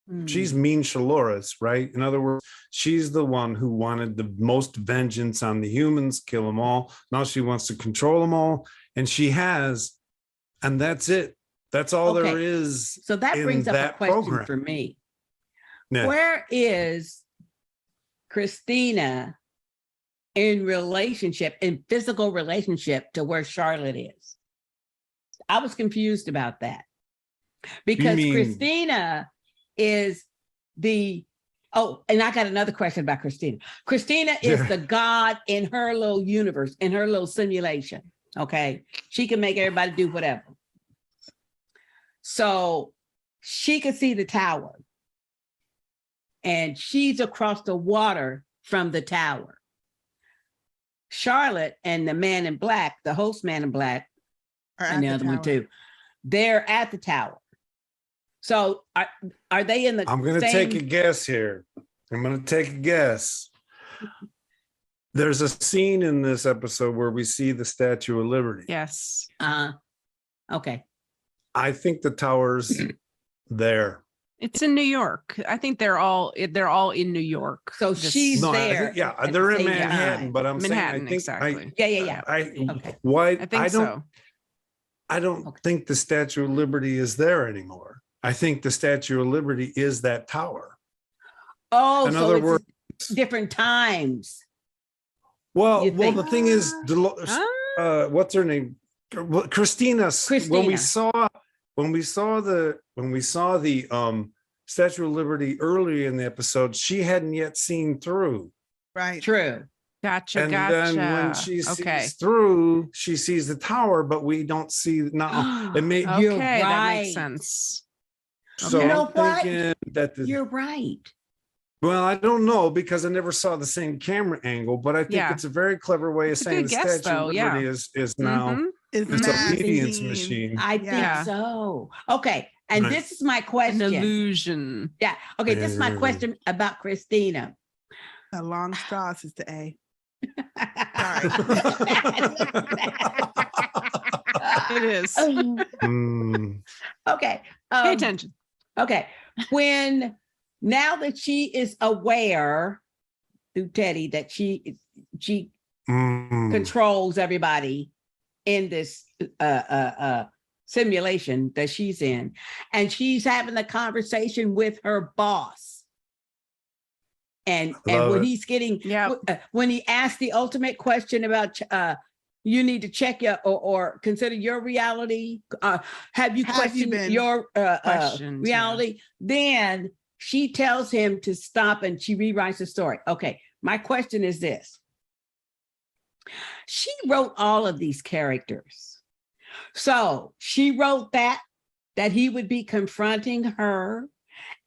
Mm. mean Shalores, right? In other words, she's the one who wanted the most vengeance on the humans, kill them all. Now she wants to control them all, and she has, and that's it. That's all there Okay. is. So that in brings up a that question program. for me. Yeah. Where is Christina in physical relationship to where Charlotte is? I was confused about that because mean- Christina is and I got another question about Christina. Christina is Yeah. the god in her little universe, in her little simulation. Okay. She can make everybody do whatever. So she could see the tower. And she's across the water from the tower. Charlotte and the man in black, the host man in black, Or and the at other one tower. too, they're at the tower. So are they in the I'm going to same- take a guess here. I'm going to take a guess. There's a scene in this episode where we see the Statue of Liberty. Yes. Okay. I think the tower's there. It's in New York. I think they're all in New York. So Just- she's No, I there. think, yeah, at they're the in same Manhattan, time. but I'm Manhattan, saying, exactly. Yeah. I, Okay. why, I think I don't, so. I don't Okay. think the Statue of Liberty is there anymore. I think the Statue of Liberty is that tower. Oh, In so other it's words, different times. well, You think- the thing is, what's her name? Well, Christina. When we Christina. saw the Statue of Liberty early in the episode, she hadn't yet seen through. Right. True. Gotcha. And Gotcha. then when she okay. sees through, she sees the tower, but we don't see now. It may Okay, You're that right. makes sense. so You know I'm what? thinking that You're right. well, I don't know because I never saw the same camera angle, but I think Yeah. it's a very clever way of It's a saying good the guess, Statue of though, yeah. Liberty is now Mhm. It's it's that obedience scene. machine. I think Yeah. so. Okay. And Right. this is my An question. illusion. Yeah. Okay. This is my Yeah. question about Christina. A long straw, Sister A. It is. Mm, Okay. Pay attention. Okay. Now that she is aware through Teddy that she mm. controls everybody in this simulation that she's in, and she's having a conversation with her boss. And when he's getting, when he asked the ultimate question about, you need to check your or consider your reality. Have you questioned your reality? Then she tells him to stop, and she rewrites the story. Okay, my question is this. She wrote all of these characters. So she wrote that he would be confronting her,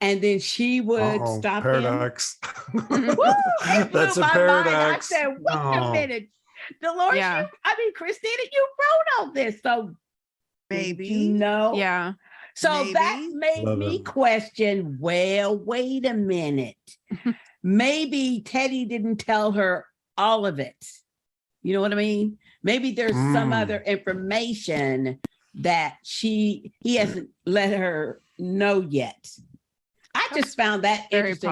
and then she would stop paradox. him. That's a paradox. I said, wait a minute. Dolores, Christina, you wrote all this. So maybe. No. Yeah. So that made me question, well, wait a minute. Maybe Teddy didn't tell her all of it. You know what I mean? Maybe there's some other information that he hasn't let her know yet. I just found that interesting.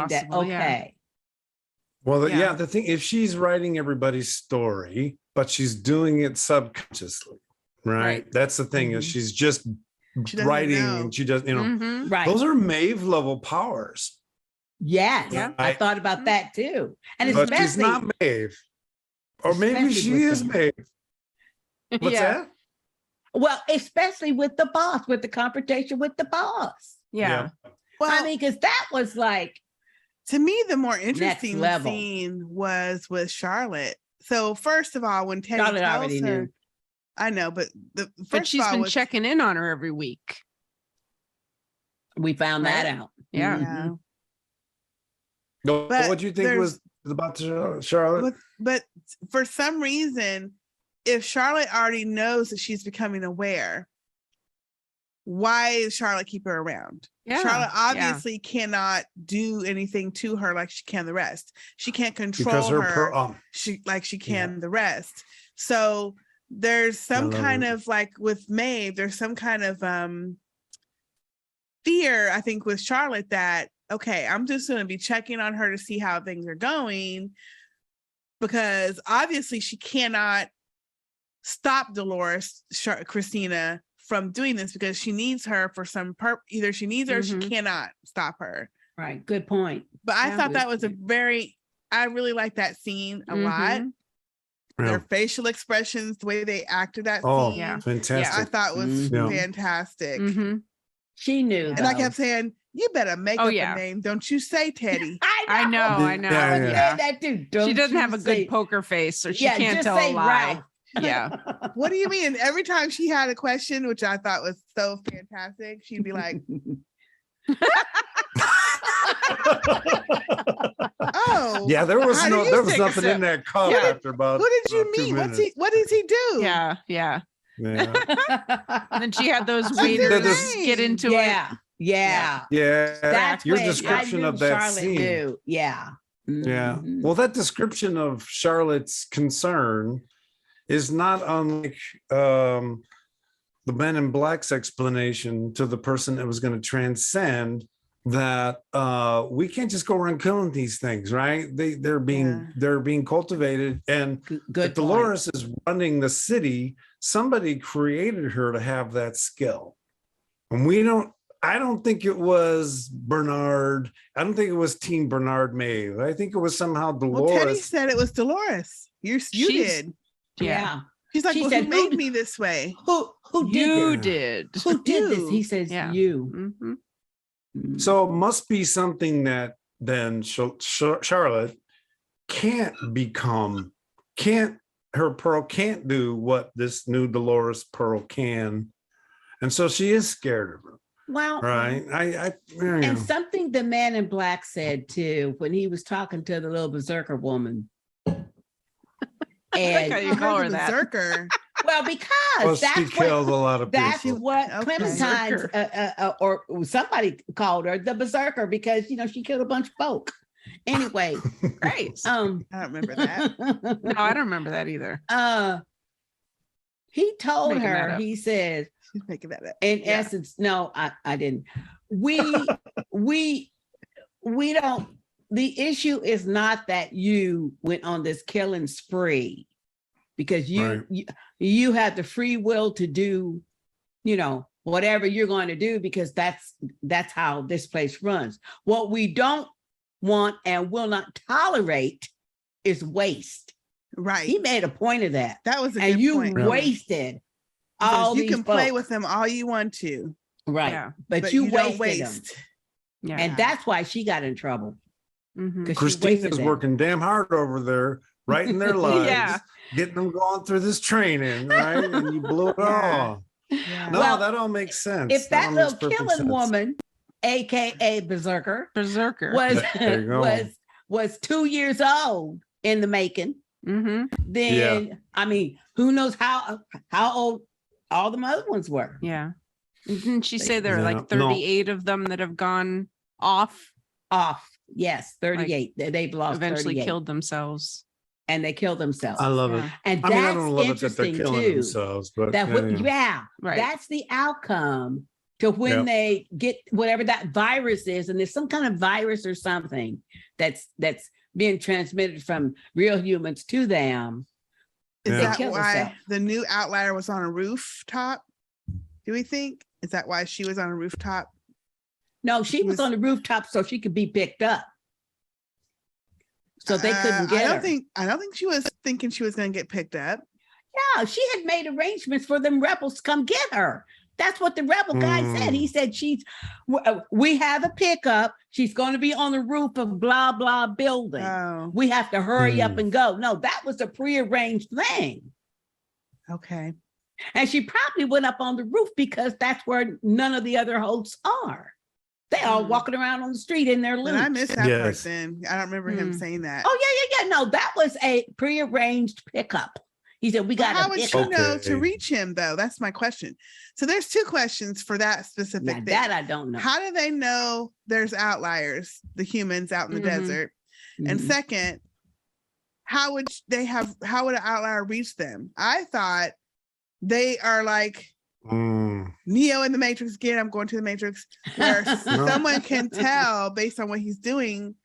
Well, the thing, if she's writing everybody's story, but she's doing it subconsciously, right? That's the thing, is she's just writing and she does, right. Those are Maeve level powers. Yes, I thought about that too. And but she's not Maeve. Or maybe she is Maeve. What's that? Well, especially with the boss, with the confrontation with the boss. Yeah. Well, I mean, because that was like, to me, the more interesting scene was with Charlotte. So first of all, when Teddy tells her, I know, but she's been checking in on her every week. We found that out. Yeah. No, what do you think was about Charlotte? But for some reason, if Charlotte already knows that she's becoming aware, why is Charlotte keep her around? Charlotte obviously cannot do anything to her like she can the rest. She can't control her she can the rest. So there's some kind of, like with Maeve, there's some kind of fear, I think, with Charlotte that, okay, I'm just going to be checking on her to see how things are going, because obviously she cannot stop Christina from doing this, because she needs her for some purpose. Either she needs her or she cannot stop her. Right. Good point. But I thought that was I really like that scene a lot. Their facial expressions, the way they acted that scene. Fantastic. I thought was fantastic. She knew. And I kept saying, you better make up a name. Don't you say Teddy. I know. That too. She doesn't have a good poker face, so she can't tell a lie. Ralph. Yeah. What do you mean? Every time she had a question, which I thought was so fantastic, she'd be like, oh, yeah, there was nothing in that cup after about. Who did you meet? What does he do? Yeah. And then she had those waiters get into it. Yeah. That's your description of that Charlotte scene. Knew. Yeah. Yeah. Well, that description of Charlotte's concern is not unlike the Men in Black's explanation to the person that was going to transcend that we can't just go around killing these things, right? They're being cultivated, and if Dolores is running the city, somebody created her to have that skill, and I don't think it was Bernard. I don't think it was Team Bernard Maeve. I think it was somehow Dolores. Well, Teddy said it was Dolores. You did. Yeah. She's like, who made me this way? Who did? Who did this? He says, you. So it must be something that then Charlotte her Pearl can't do what this new Dolores Pearl can. And so she is scared of her. Well, right. And something the Man in Black said too, when he was talking to the little berserker woman. And how you call her that? Berserker. Well, because she killed a lot of people. That's what Clementine or somebody called her, the berserker, because she killed a bunch of folk. Anyway, great. I don't remember that. No, I don't remember that either. He told her, he said, she's making that up. In essence, no, I didn't. We don't. The issue is not that you went on this killing spree, because you have the free will to do whatever you're going to do, because that's how this place runs. What we don't want and will not tolerate is waste. Right. He made a point of that. That was a and good you point. wasted Because all you these can play folks. with them all you want to. Right. Yeah. But you don't wasted them. Yeah. And that's why she got in trouble. Mhm. 'Cause she Christina's wasted them. working damn hard over there, writing their lives, Yeah. getting them going through this training, right? And you blew it Yeah. all. Yeah. No, Well, that all makes sense. If that all little makes perfect killing sense. woman, aka Berserker, Berserker. There you go. was 2 years old in the making, Mhm. then I mean, who knows how old all the other ones were? Yeah. Didn't she say there are Yeah. like 38 of them that have gone off, Off, yes, 38. They've lost eventually 38, killed themselves? and they killed themselves. I love it. Yeah. And I mean, I that's don't love it that they're interesting killing too. themselves, but That Right. that's the outcome to when Yep. they get whatever that virus is, and there's some kind of virus or something that's being transmitted from real humans to them. Is Yeah. that Kill why herself. the new outlier was on a rooftop? Do we think? Is that why she was on a rooftop? No, she was on the rooftop so she could be picked up. So they couldn't get her. I don't think she was thinking she was going to get picked up. Yeah, she had made arrangements for them rebels to come get her. That's what the rebel guy said. He said, we have a pickup. She's going to be on the roof of blah, blah building. Oh, We have to hurry up and go. No, that was a prearranged thing. okay. And she probably went up on the roof because that's where none of the other hosts are. They all walking around on the street in their Then loops. I missed that part Yes. then. I don't remember him Hmm. saying that. Oh, yeah. No, that was a prearranged pickup. He said, we But got how a would she pickup. know Okay. to reach him, though? That's my question. So there's two questions for that specific Now, thing. that I don't know. How do they know there's outliers, the humans out in the Mhm. desert? And Mhm. second, how would how would an outlier reach them? I thought they are like Neo in the Matrix. Again, I'm going to the Matrix, where someone can tell based on what he's doing.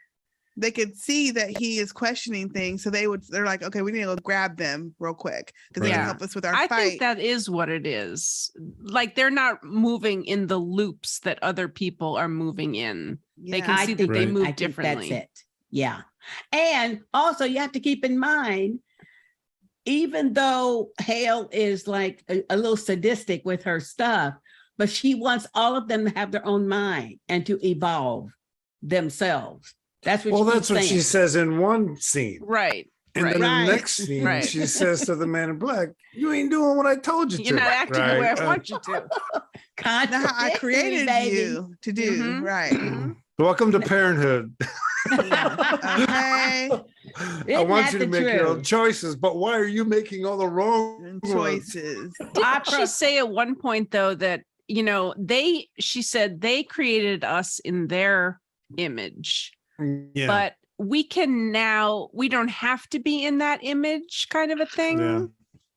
They could see that he is questioning things, so they're like, okay, we need to go grab them real quick because they can Yeah. help us with our I fight. think that is what it is. Like they're not moving in the loops that other people are moving in. They can I see that think they Right. move I think differently. That's it. Yeah. And also you have to keep in mind, even though Hale is like a little sadistic with her stuff, but she wants all of them to have their own mind and to evolve themselves. That's what Well, she's that's what saying. she says in one scene. Right. And right. then in Right. the next scene, Right. she says to the man in black, you ain't doing what I told you to. You're not acting the way I want you to. Not how I Contradictory, created baby. you to do. Mhm. Right. Mhm. Welcome to parenthood. Okay. I Isn't want that you to the make your own truth? choices, but why are you making all the wrong And ones? choices. Didn't she say at one point though that she said they created us in their image, Yeah. but we don't have to be in that image, kind of a thing.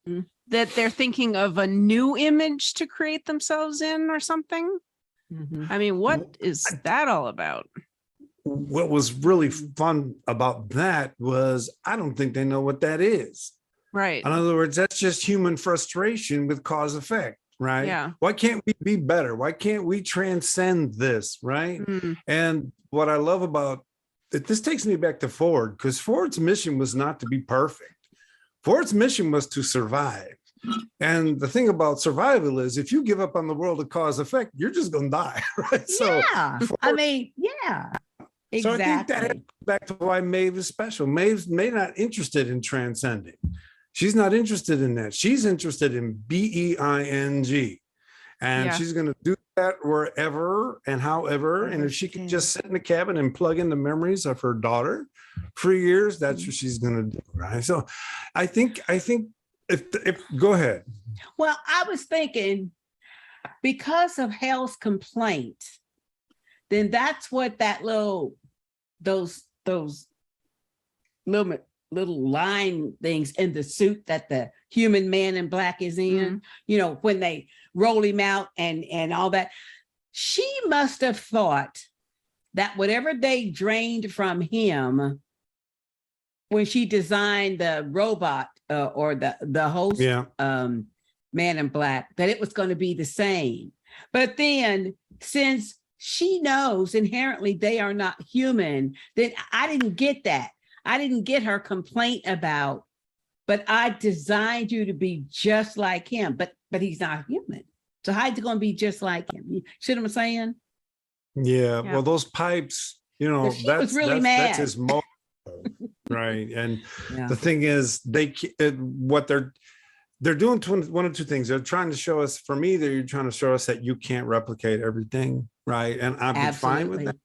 Yeah. That they're thinking of a new image to create themselves in or something. Mhm. I mean, what is that all about? What was really fun about that was I don't think they know what that is. Right. In other words, that's just human frustration with cause effect, right? Yeah. Why can't we be better? Why can't we transcend this, right? Mm, And what I love about it, this takes me back to Ford, because Ford's mission was not to be perfect. Ford's mission was to survive. And the thing about survival is if you give up on the world of cause effect, you're just going to die, right? So, yeah. I mean, yeah. so I think Exactly. that back to why Maeve is special. Maeve's not interested in transcending. She's not interested in that. She's interested in BEING. And Yeah. she's going to do that wherever and however. And if she could just sit in the cabin and plug in the memories of her daughter for years, that's what she's going to do, right? So I think if go ahead. Well, I was thinking because of Hale's complaint, then that's what that those little line things in the suit that the human man in black is in, when they roll him out and all that. She must have thought that whatever they drained from him when she designed the robot or the host Yeah. Man in Black, that it was going to be the same. But then since she knows inherently they are not human, then I didn't get that. I didn't get her complaint about, but I designed you to be just like him, but he's not human. So how's it going to be just like him? You see what I'm saying? Yeah. Well, those pipes, you know, She was really mad. That's his motive, right? And Yeah. the thing is, what they're doing one of two things. They're trying to show us, for me, they're trying to show us that you can't replicate everything, right? And I'd be fine with that.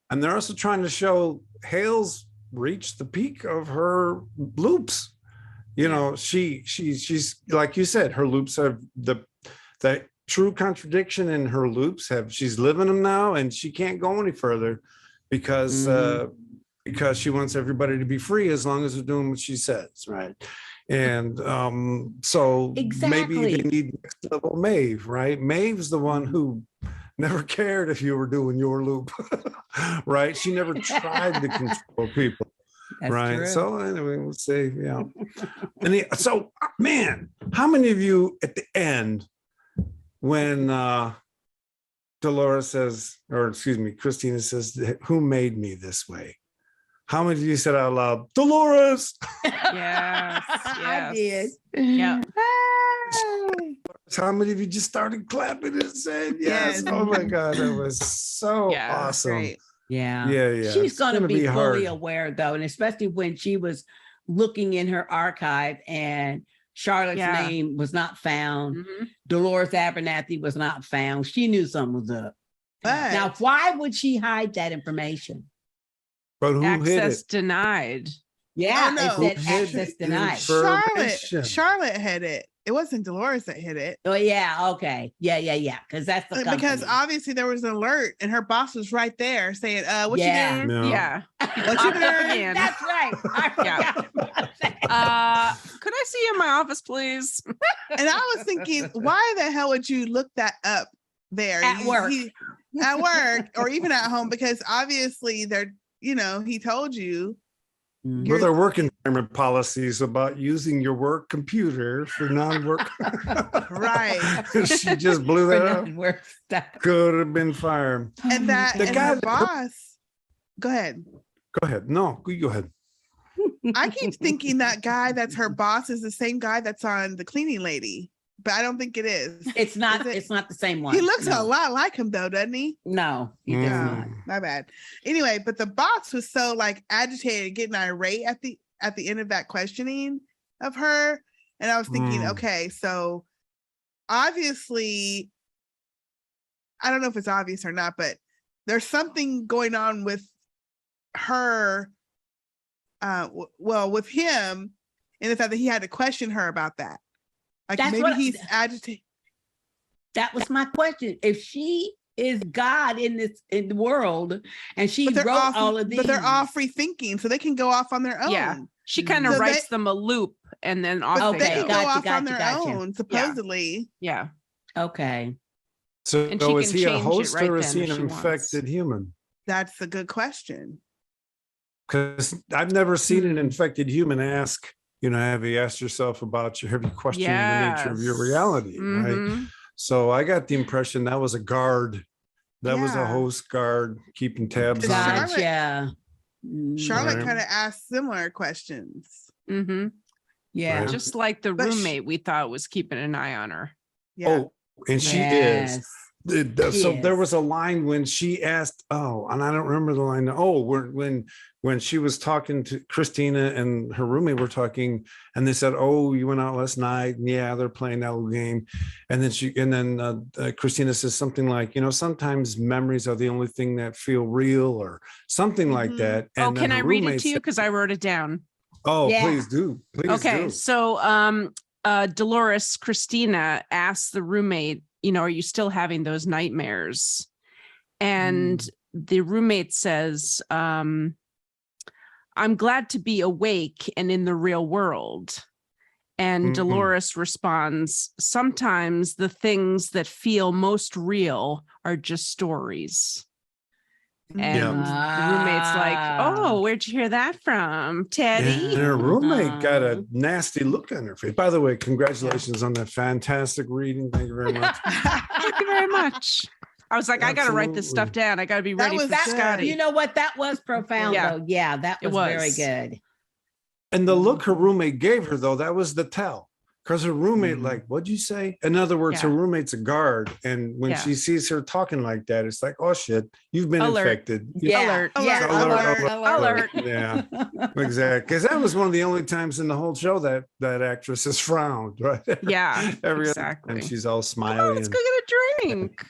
And they're also trying to show Hale's reached the peak of her loops. You know, she's like you said, her loops have the true contradiction in her loops she's living them now, and she can't go any further because she wants everybody to be free as long as they're doing what she says, right? And so maybe they need next level Maeve, right? Maeve's the one who never cared if you were doing your loop, right? She never tried to control people. That's right. true. So anyway, we'll see. Yeah. And so, man, how many of you at the end, when Dolores says, or excuse me, Christina says, "Who made me this way?" How many of you said out loud, "Dolores"? Yes. I did. Yeah. How many of you just started clapping and saying yes? Oh my God, that was so awesome. Great. Yeah. Yeah. She's going to be fully hard. aware, though, and especially when she was looking in her archive and Charlotte's name was not found. Dolores Abernathy was not found. She knew something was up. But Now, why would she hide that information? But who hid Access it? denied. Yeah, Oh, no. it said access denied. Charlotte hid it. It wasn't Dolores that hid it. Oh, yeah. Okay. Yeah. Because that's the Because company. obviously there was an alert and her boss was right there saying, what Yeah. you doing? No. Yeah. What you doing? That's right. I forgot about that. Could I see you in my office, please? And I was thinking, why the hell would you look that up there? At work. At work or even at home, because obviously they're, he told you. Well, their work environment policies about using your work computer for non-work. Right. She just blew that up. Work stuff. Could have been fired. And that The and guy her boss. Go ahead. Go ahead. No, go ahead. I keep thinking that guy that's her boss is the same guy that's on The Cleaning Lady, but I don't think it is. It's not. Is it? It's not the same one. He looks No. a lot like him though, doesn't he? No, he does not. My bad. Anyway, but the boss was so like agitated, getting irate at the end of that questioning of her, and I was thinking, okay, so obviously, I don't know if it's obvious or not, but there's something going on with her. With him, in the fact that he had to question her about that. Like That's maybe he's agitated. That was my question. If she is God in the world, and she wrote all of these, but they're all free thinking, so they can go off on their own. Yeah. She kind of So writes them a loop and then off But they they go. can go off on their own, supposedly. Yeah. Okay. So And she is can he a change it host right or is then he if an she infected wants. human? That's a good question. Because I've never seen an infected human ask, have you asked yourself have you questioned the nature of your reality, right? Mhm. So I got the impression that was a guard. That was a Yeah. host guard keeping tabs on Charlotte- her. Gotcha. Charlotte Right. kind of asked similar questions. Mhm. Yeah. Right. Just like the But roommate we thought was keeping an eye on her. Yeah. Oh, and she is. Yes. So there Yes. was a line when she asked, and I don't remember the line. When she was talking to Christina and her roommate were talking, and they said, "Oh, you went out last night." And yeah, they're playing that little game. And then Christina says something like, sometimes memories are the only thing that feel real, or something like Mhm. that. And then Can I her read it roommate to you? said, Because I wrote it down. "Oh, Yeah. please do. Please Okay. do." So Dolores Christina asked the roommate, are you still having those nightmares? And the roommate says, I'm glad to be awake and in the real world. And Dolores responds, sometimes the things that feel most real are just stories. And the roommate's like, "Oh, where'd you hear that from, Teddy?" And her roommate got a nasty look on her face. By the way, congratulations on that fantastic reading. Thank you very much. Thank you very much. I was like, I got to write this stuff down. I got to be ready for Scotty. You know what? That was profound, though. Yeah, that was very good. And the look her roommate gave her, though, that was the tell. Because her roommate, like, what'd you say? In other words, her roommate's a guard. And when she sees her talking like that, it's like, oh, shit, you've been infected. Yeah. Alert. Yeah, exactly. Because that was one of the only times in the whole show that actress has frowned, right? Yeah, exactly. And she's all smiling. Let's go get a drink.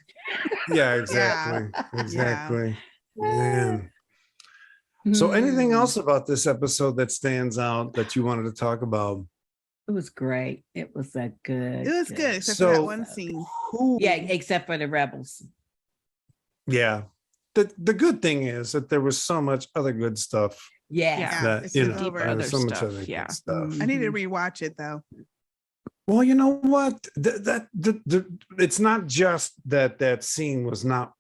Yeah, exactly. Exactly. Man. So anything else about this episode that stands out that you wanted to talk about? It was great. It was a good. It was good, except for that one scene. Except for the rebels. Yeah. The good thing is that there was so much other good stuff. Yeah. That, you know, so much other good stuff. I need to rewatch it though. Well, you know what? It's not just that scene was not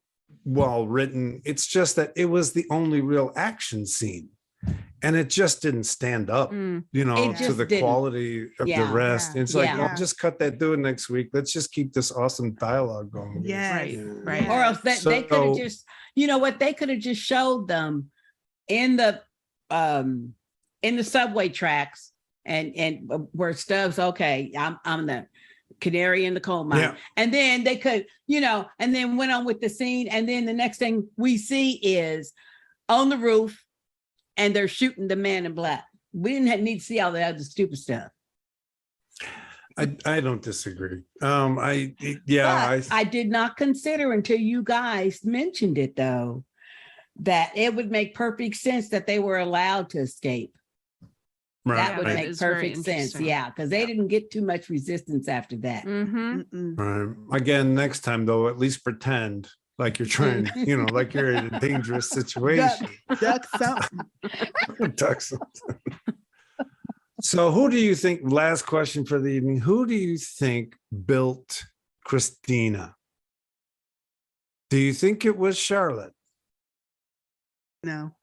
well written. It's just that it was the only real action scene. And it just didn't stand up, you know, to the quality of the rest. It's like, I'll just cut that, do it next week. Let's just keep this awesome dialogue going. Right. Or else they could have just, you know what, they could have just showed them in the subway tracks and where Stubbs, okay, I'm the canary in the coal mine. Yeah. And then they could, you know, and then went on with the scene. And then the next thing we see is on the roof, and they're shooting the man in black. We didn't need to see all the other stupid stuff. I don't disagree. I did not consider until you guys mentioned it, though, that it would make perfect sense that they were allowed to escape. Right. That would make perfect sense. Yeah, because they didn't get too much resistance after that. Right. Again, next time, though, at least pretend like you're trying, you know, like you're in a dangerous situation. Duck something. Duck something. So who do you think, last question for the evening, who do you think built Christina? Do you think it was Charlotte? No.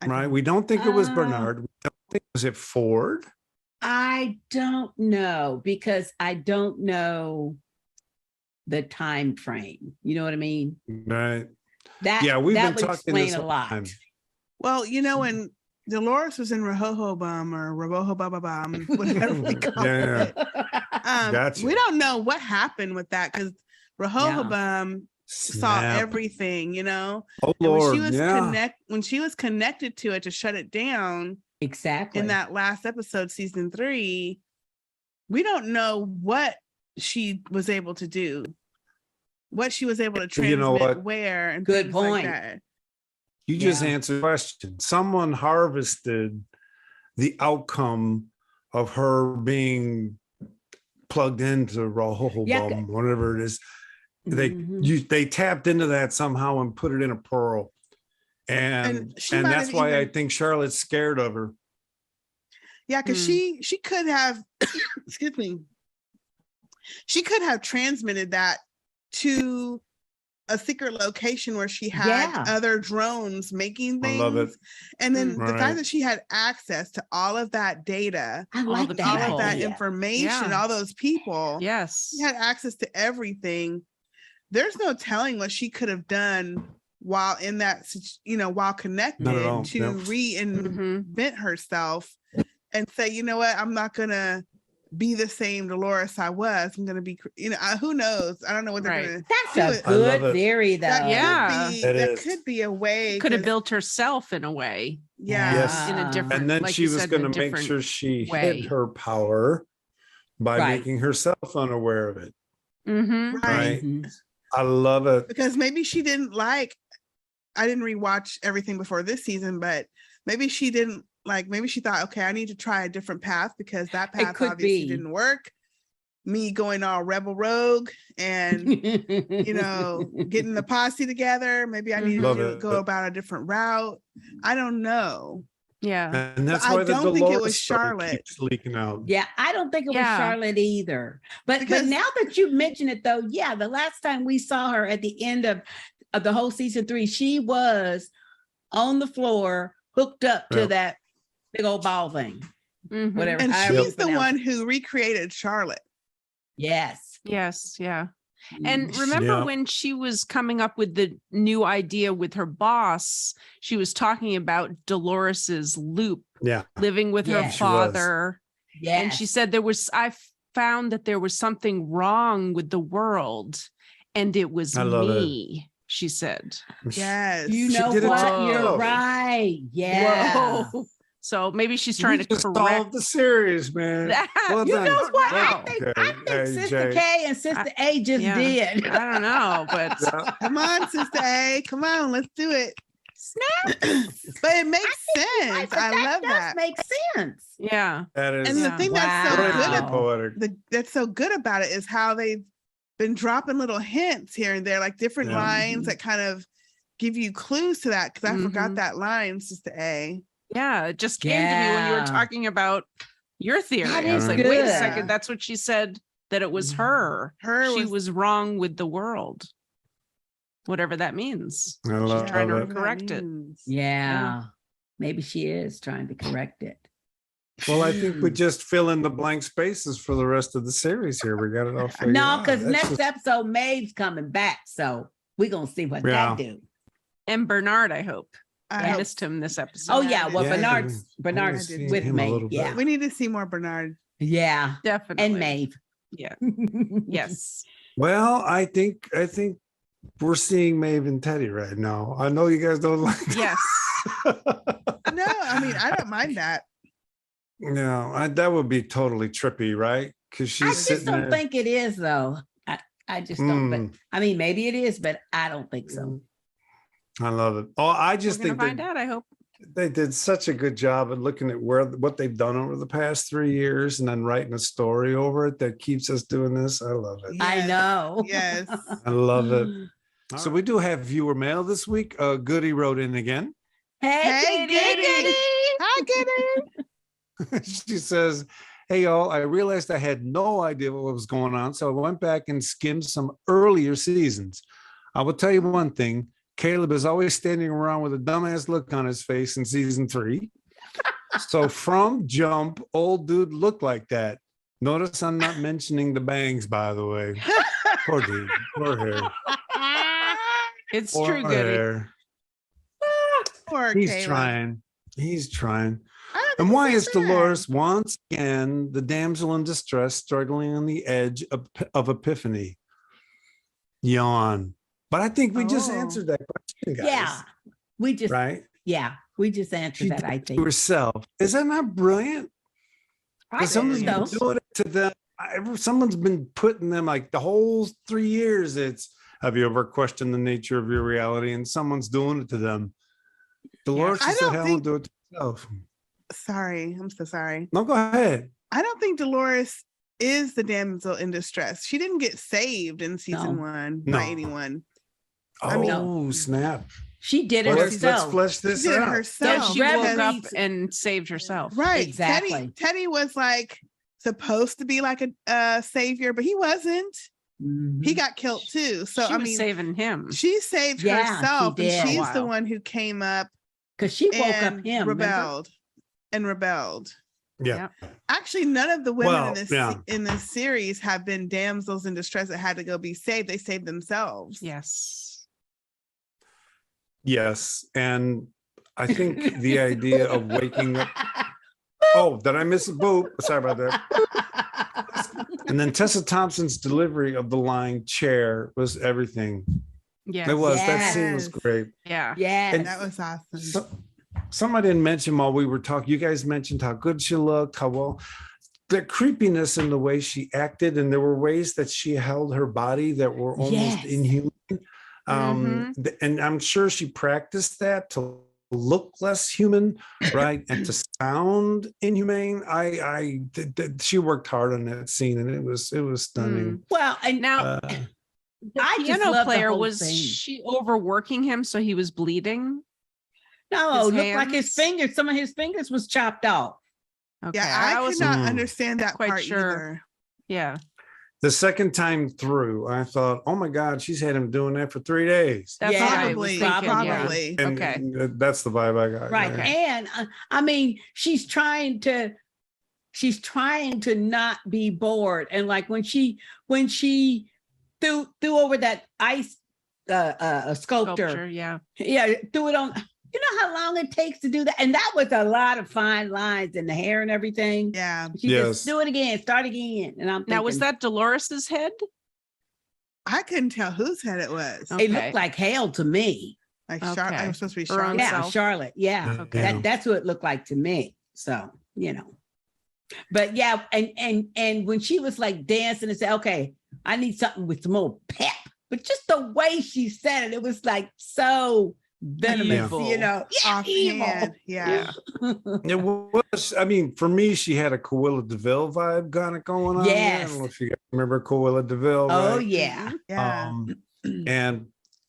Right? We don't think it was Bernard. We don't think, was it Ford? I don't know, because I don't know the time frame. You know what I mean? Right. That We've been would talking explain this a lot. time. Well, you know, when Dolores was in Rehoboam or Rehoboam, whatever we call it. Gotcha. We don't know what happened with that, because Rehoboam saw everything, you know. Oh, and Lord, when she was connected to it to shut it down. Exactly. In that last episode, season 3, we don't know what she was able to do, what she was able to transmit, you know what? where, and good things point. like that. You just answered the question. Someone harvested the outcome of her being plugged into Rehoboam, whatever it is. They tapped into that somehow and put it in a pearl. And that's why I think Charlotte's scared of her. Yeah, because she could have, excuse me, she could have transmitted that to a secret location where she had other drones making things. I love it. And then the fact that she had access to all of that data, all of that information, all those people. Yes. She had access to everything. There's no telling what she could have done while in that, you know, while connected to reinvent herself and say, you know what, I'm not gonna be the same Dolores I was. I'm gonna be, you know, who knows? I don't know what they're gonna. That's a good theory, though. That could be a way. Could have built herself in a way. Yeah. Yes. In a different. And then like she was going to make sure she hid her power by making herself unaware of it. Right. I love it. Because maybe she didn't like. I didn't rewatch everything before this season, but maybe she didn't like, maybe she thought, okay, I need to try a different path because that path obviously didn't work. Me going all rebel rogue and, you know, getting the posse together. Maybe I need to go about a different route. I don't know. Yeah. And that's But I why the don't think it Dolores was story Charlotte. keeps leaking out. Yeah, I don't think it was Yeah. Charlotte either. But Because- now that you mention it, though, yeah, the last time we saw her at the end of the whole season 3, she was on the floor, hooked up to Yep. that big old ball thing. Mhm. Whatever. And however you she's the pronounce one it. who recreated Charlotte. Yes. Yes. Yeah. And Mhm. remember Yeah. when she was coming up with the new idea with her boss, she was talking about Dolores's loop, Yeah. living with her Yes. She was. father. Yes. And she said I found that there was something wrong with the world, and it was I love it. me, she said. Yes. You She know did it what? to You're herself. right. Yeah. Whoa. So maybe she's We trying to just correct solved the series, man. Well You done. know what? Wow. I think Hey, Sister Jay. Kay and Sister A just yeah. did. I don't know, but Yeah. Come on, Sister A. Come on, let's do it. Snap. But it makes Right, sense. but I love does that. make sense. yeah. That is And the Yeah. thing that's so Wow. good brilliantly poetic. that's so good about it is how they've been dropping little hints here and there, like different Yeah. lines that kind of give you clues to that. Because I forgot Mhm. that line, Sister A. Yeah, it just came to me when you were Yeah. talking about your theory. That I was is like, wait a good. second, that's what she said, that it was her. Her She was, was wrong with the world. Whatever that means. I love trying to it. whatever that correct it. means. Yeah. Maybe she is trying to correct it. Well, I think Hmm. we just fill in the blank spaces for the rest of the series here. We got it all figured No, out. because That's next just- episode, Maeve's coming back. So we're going to see what Yeah. that do. And Bernard, I hope. I hope- missed him this episode. Oh, yeah. Well, Yeah, Bernard's I did with him a Maeve. little bit. Yeah. We need to see more Bernard. Yeah. Definitely. And Maeve. Yeah. Yes. Well, I think we're seeing Maeve and Teddy right now. I know you guys don't like Yes. No, I mean, I don't mind that. No, that would be totally trippy, right? Because she's I just sitting don't there. think it is, though. I just don't. But Mm. I mean, maybe it is, but I don't think so. I love it. Oh, I just We're think gonna find out, I hope. they did such a good job at looking at what they've done over the past 3 years and then writing a story over it that keeps us doing this. I love it. I Yes. know. Yes. I love it. So we do have viewer mail this week. Goody wrote in again. Hey, Hey, Goody. Goody. Hi, Goody. She says, "Hey y'all, I realized I had no idea what was going on, so I went back and skimmed some earlier seasons. I will tell you one thing, Caleb is always standing around with a dumbass look on his face in season 3. So from jump, old dude looked like that. Notice I'm not mentioning the bangs, by the way. Poor dude, poor hair. It's Poor true, Goody. hair. Poor He's Caleb. trying. He's trying. I don't And think why it's is fair. Dolores once again the damsel in distress struggling on the edge of epiphany? Yawn. But I think we just Oh. answered that question, guys. Yeah. We just, Right? we just answered She that, did I it to think. herself. Is that not brilliant? I Because someone's think been so. doing it to them. Someone's been putting them like the whole 3 years. It's, have you ever questioned the nature of your reality? And someone's doing it to them. Dolores I just said, don't hell, think- do it to herself. Sorry, I'm so sorry. No, go ahead. I don't think Dolores is the damsel in distress. She didn't get saved in season No. 1 No. by anyone. Oh, I mean- snap. She did it Well, let's herself. flesh She this did it out. herself. So she Rev- woke up because- and saved herself. Right. Exactly. Teddy was like supposed to be like a savior, but he wasn't. Mhm. He got killed too. So she I was mean, saving him. she saved Yeah, she herself, did. and she's the Wow. one who came up Because she woke up and him. remember? rebelled. Yeah. Actually, none of the women Well, in this yeah. in this series have been damsels in distress that had to go be saved. They saved themselves. Yes. Yes. And I think the idea of waking up. Oh, did I miss a boop? Sorry about that. And then Tessa Thompson's delivery of the line chair was everything. Yes. It was. That scene was Yes. great. Yeah. Yes. And- That was awesome. Somebody didn't mention while we were talking, you guys mentioned how good she looked, how well, the creepiness in the way she acted. And there were ways that she held her body that were almost Yes. inhuman. Mm-hmm. And I'm sure she practiced that to look less human, right? And to sound inhumane. She worked hard on that scene and it was stunning. well, and Now, Uh, the I just piano love the player, whole was thing. she overworking him so he was bleeding? No, His looked like his hands? fingers. Some of his fingers was chopped off. Okay. Yeah, I could wasn't not understand that quite part sure. either. Yeah. The second time through, I thought, oh my God, she's had him doing that for 3 days. That's what I was Probably, thinking. Yeah. probably. And Okay. that's the vibe I got. Right. yeah. And I mean, she's trying to not be bored. And like when she threw over that ice sculpture, Yeah. threw it on. You know how long it takes to do that? And that was a lot of fine lines in the hair and everything. Yeah. She Yes. just do it again, start again. And I'm Now, was thinking, that Dolores's head? I couldn't tell whose head it was. Okay. it looked like hell to me. Like Okay. Charlotte, I was supposed to be Her own Charlotte. Yeah, self. Charlotte. Yeah. Okay. That's what it looked like to me. So, but yeah, and when she was like dancing and said, okay, I need something with some more pep, but just the way she said it was like so venomous, Evil. Yeah, evil. Offhand. Yeah. It was, I mean, for me, she had a Cruella DeVille vibe kind of going on. there. I Yes. don't know if you guys remember Cruella DeVille. Oh right? yeah. Yeah.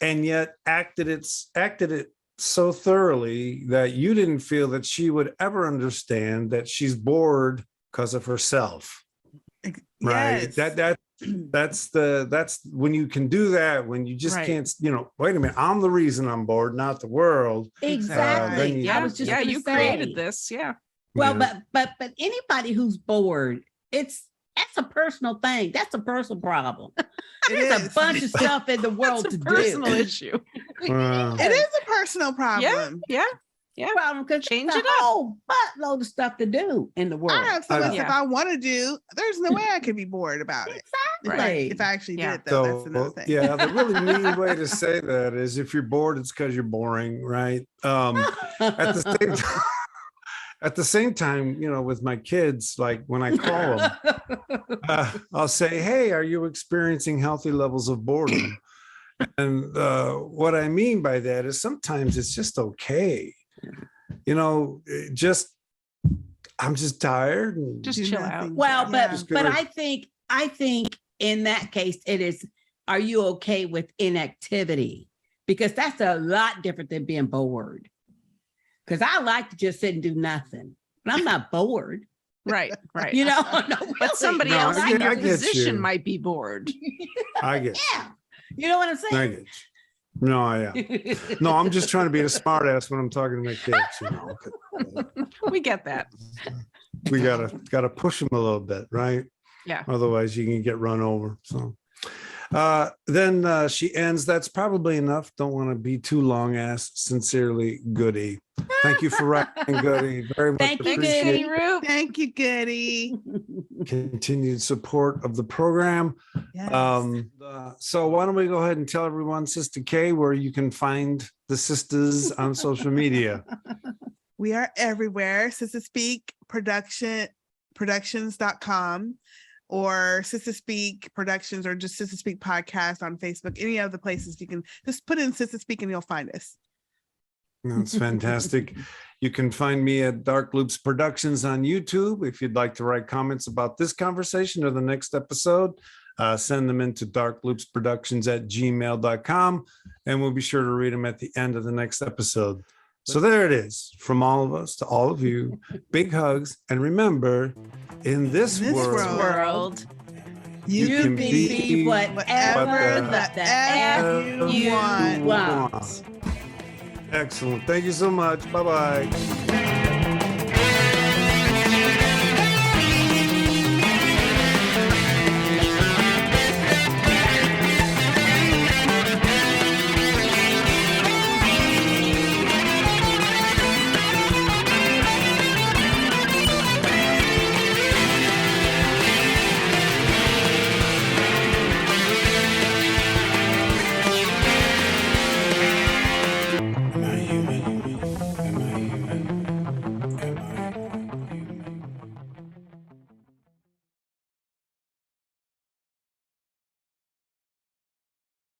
And yet acted it so thoroughly that you didn't feel that she would ever understand that she's bored because of herself. Right. Yes. That's when you can do that, when you just Right. can't, wait a minute, I'm the reason I'm bored, not the world. Exactly. then you- Yeah. I was just Yeah. gonna You say. created this. Yeah. Well, Yeah. but anybody who's bored, that's a personal thing. That's a personal problem. There's a is. bunch of stuff in the world That's to a personal do. issue. It is a personal problem. Yeah. Problem because Change there's it a up. whole buttload of stuff to do in the world. I have so much Yeah. stuff I want to do. There's no way I could be bored about it. Exactly. If I actually Yeah. did it, though, that's So another thing. yeah, the really mean way to say that is if you're bored, it's because you're boring, right? At the same time, with my kids, like when I call them, I'll say, "Hey, are you experiencing healthy levels of boredom?" And what I mean by that is sometimes it's just okay. I'm just tired. And Just Do chill nothing. out. Well, Yeah. but I think in that case it is. Are you okay with inactivity? Because that's a lot different than being bored. Because I like to just sit and do nothing, but I'm not bored. Right. Right. No, But really. somebody No, else I in get- your I get position you. might be bored. I get, Yeah, you know what I'm I saying. get. No, I am. No, I'm just trying to be a smart ass when I'm talking to my kids. We get that. We gotta push them a little bit, right? Yeah. Otherwise, you can get run over. So then she ends. That's probably enough. Don't want to be too long ass. Sincerely, Goody. Thank you for writing, Goody. Very much Thank you, appreciate Goody. Root. Thank you, Goody. continued support of the program. Yes. So why don't we go ahead and tell everyone, Sistah Kay, where you can find the sisters on social media. We are everywhere. Sistah Speak Productions.com or Sistah Speak Productions or just Sistah Speak Podcast on Facebook. Any of the places you can just put in Sistah Speak and you'll find us. That's fantastic. You can find me at Dark Loops Productions on YouTube. If you'd like to write comments about this conversation or the next episode, send them into darkloopsproductions@gmail.com, and we'll be sure to read them at the end of the next episode. So there it is. From all of us to all of you, big hugs. And remember, in this world, You can can be be whatever the F you want. Excellent. Thank you so much. Bye-bye.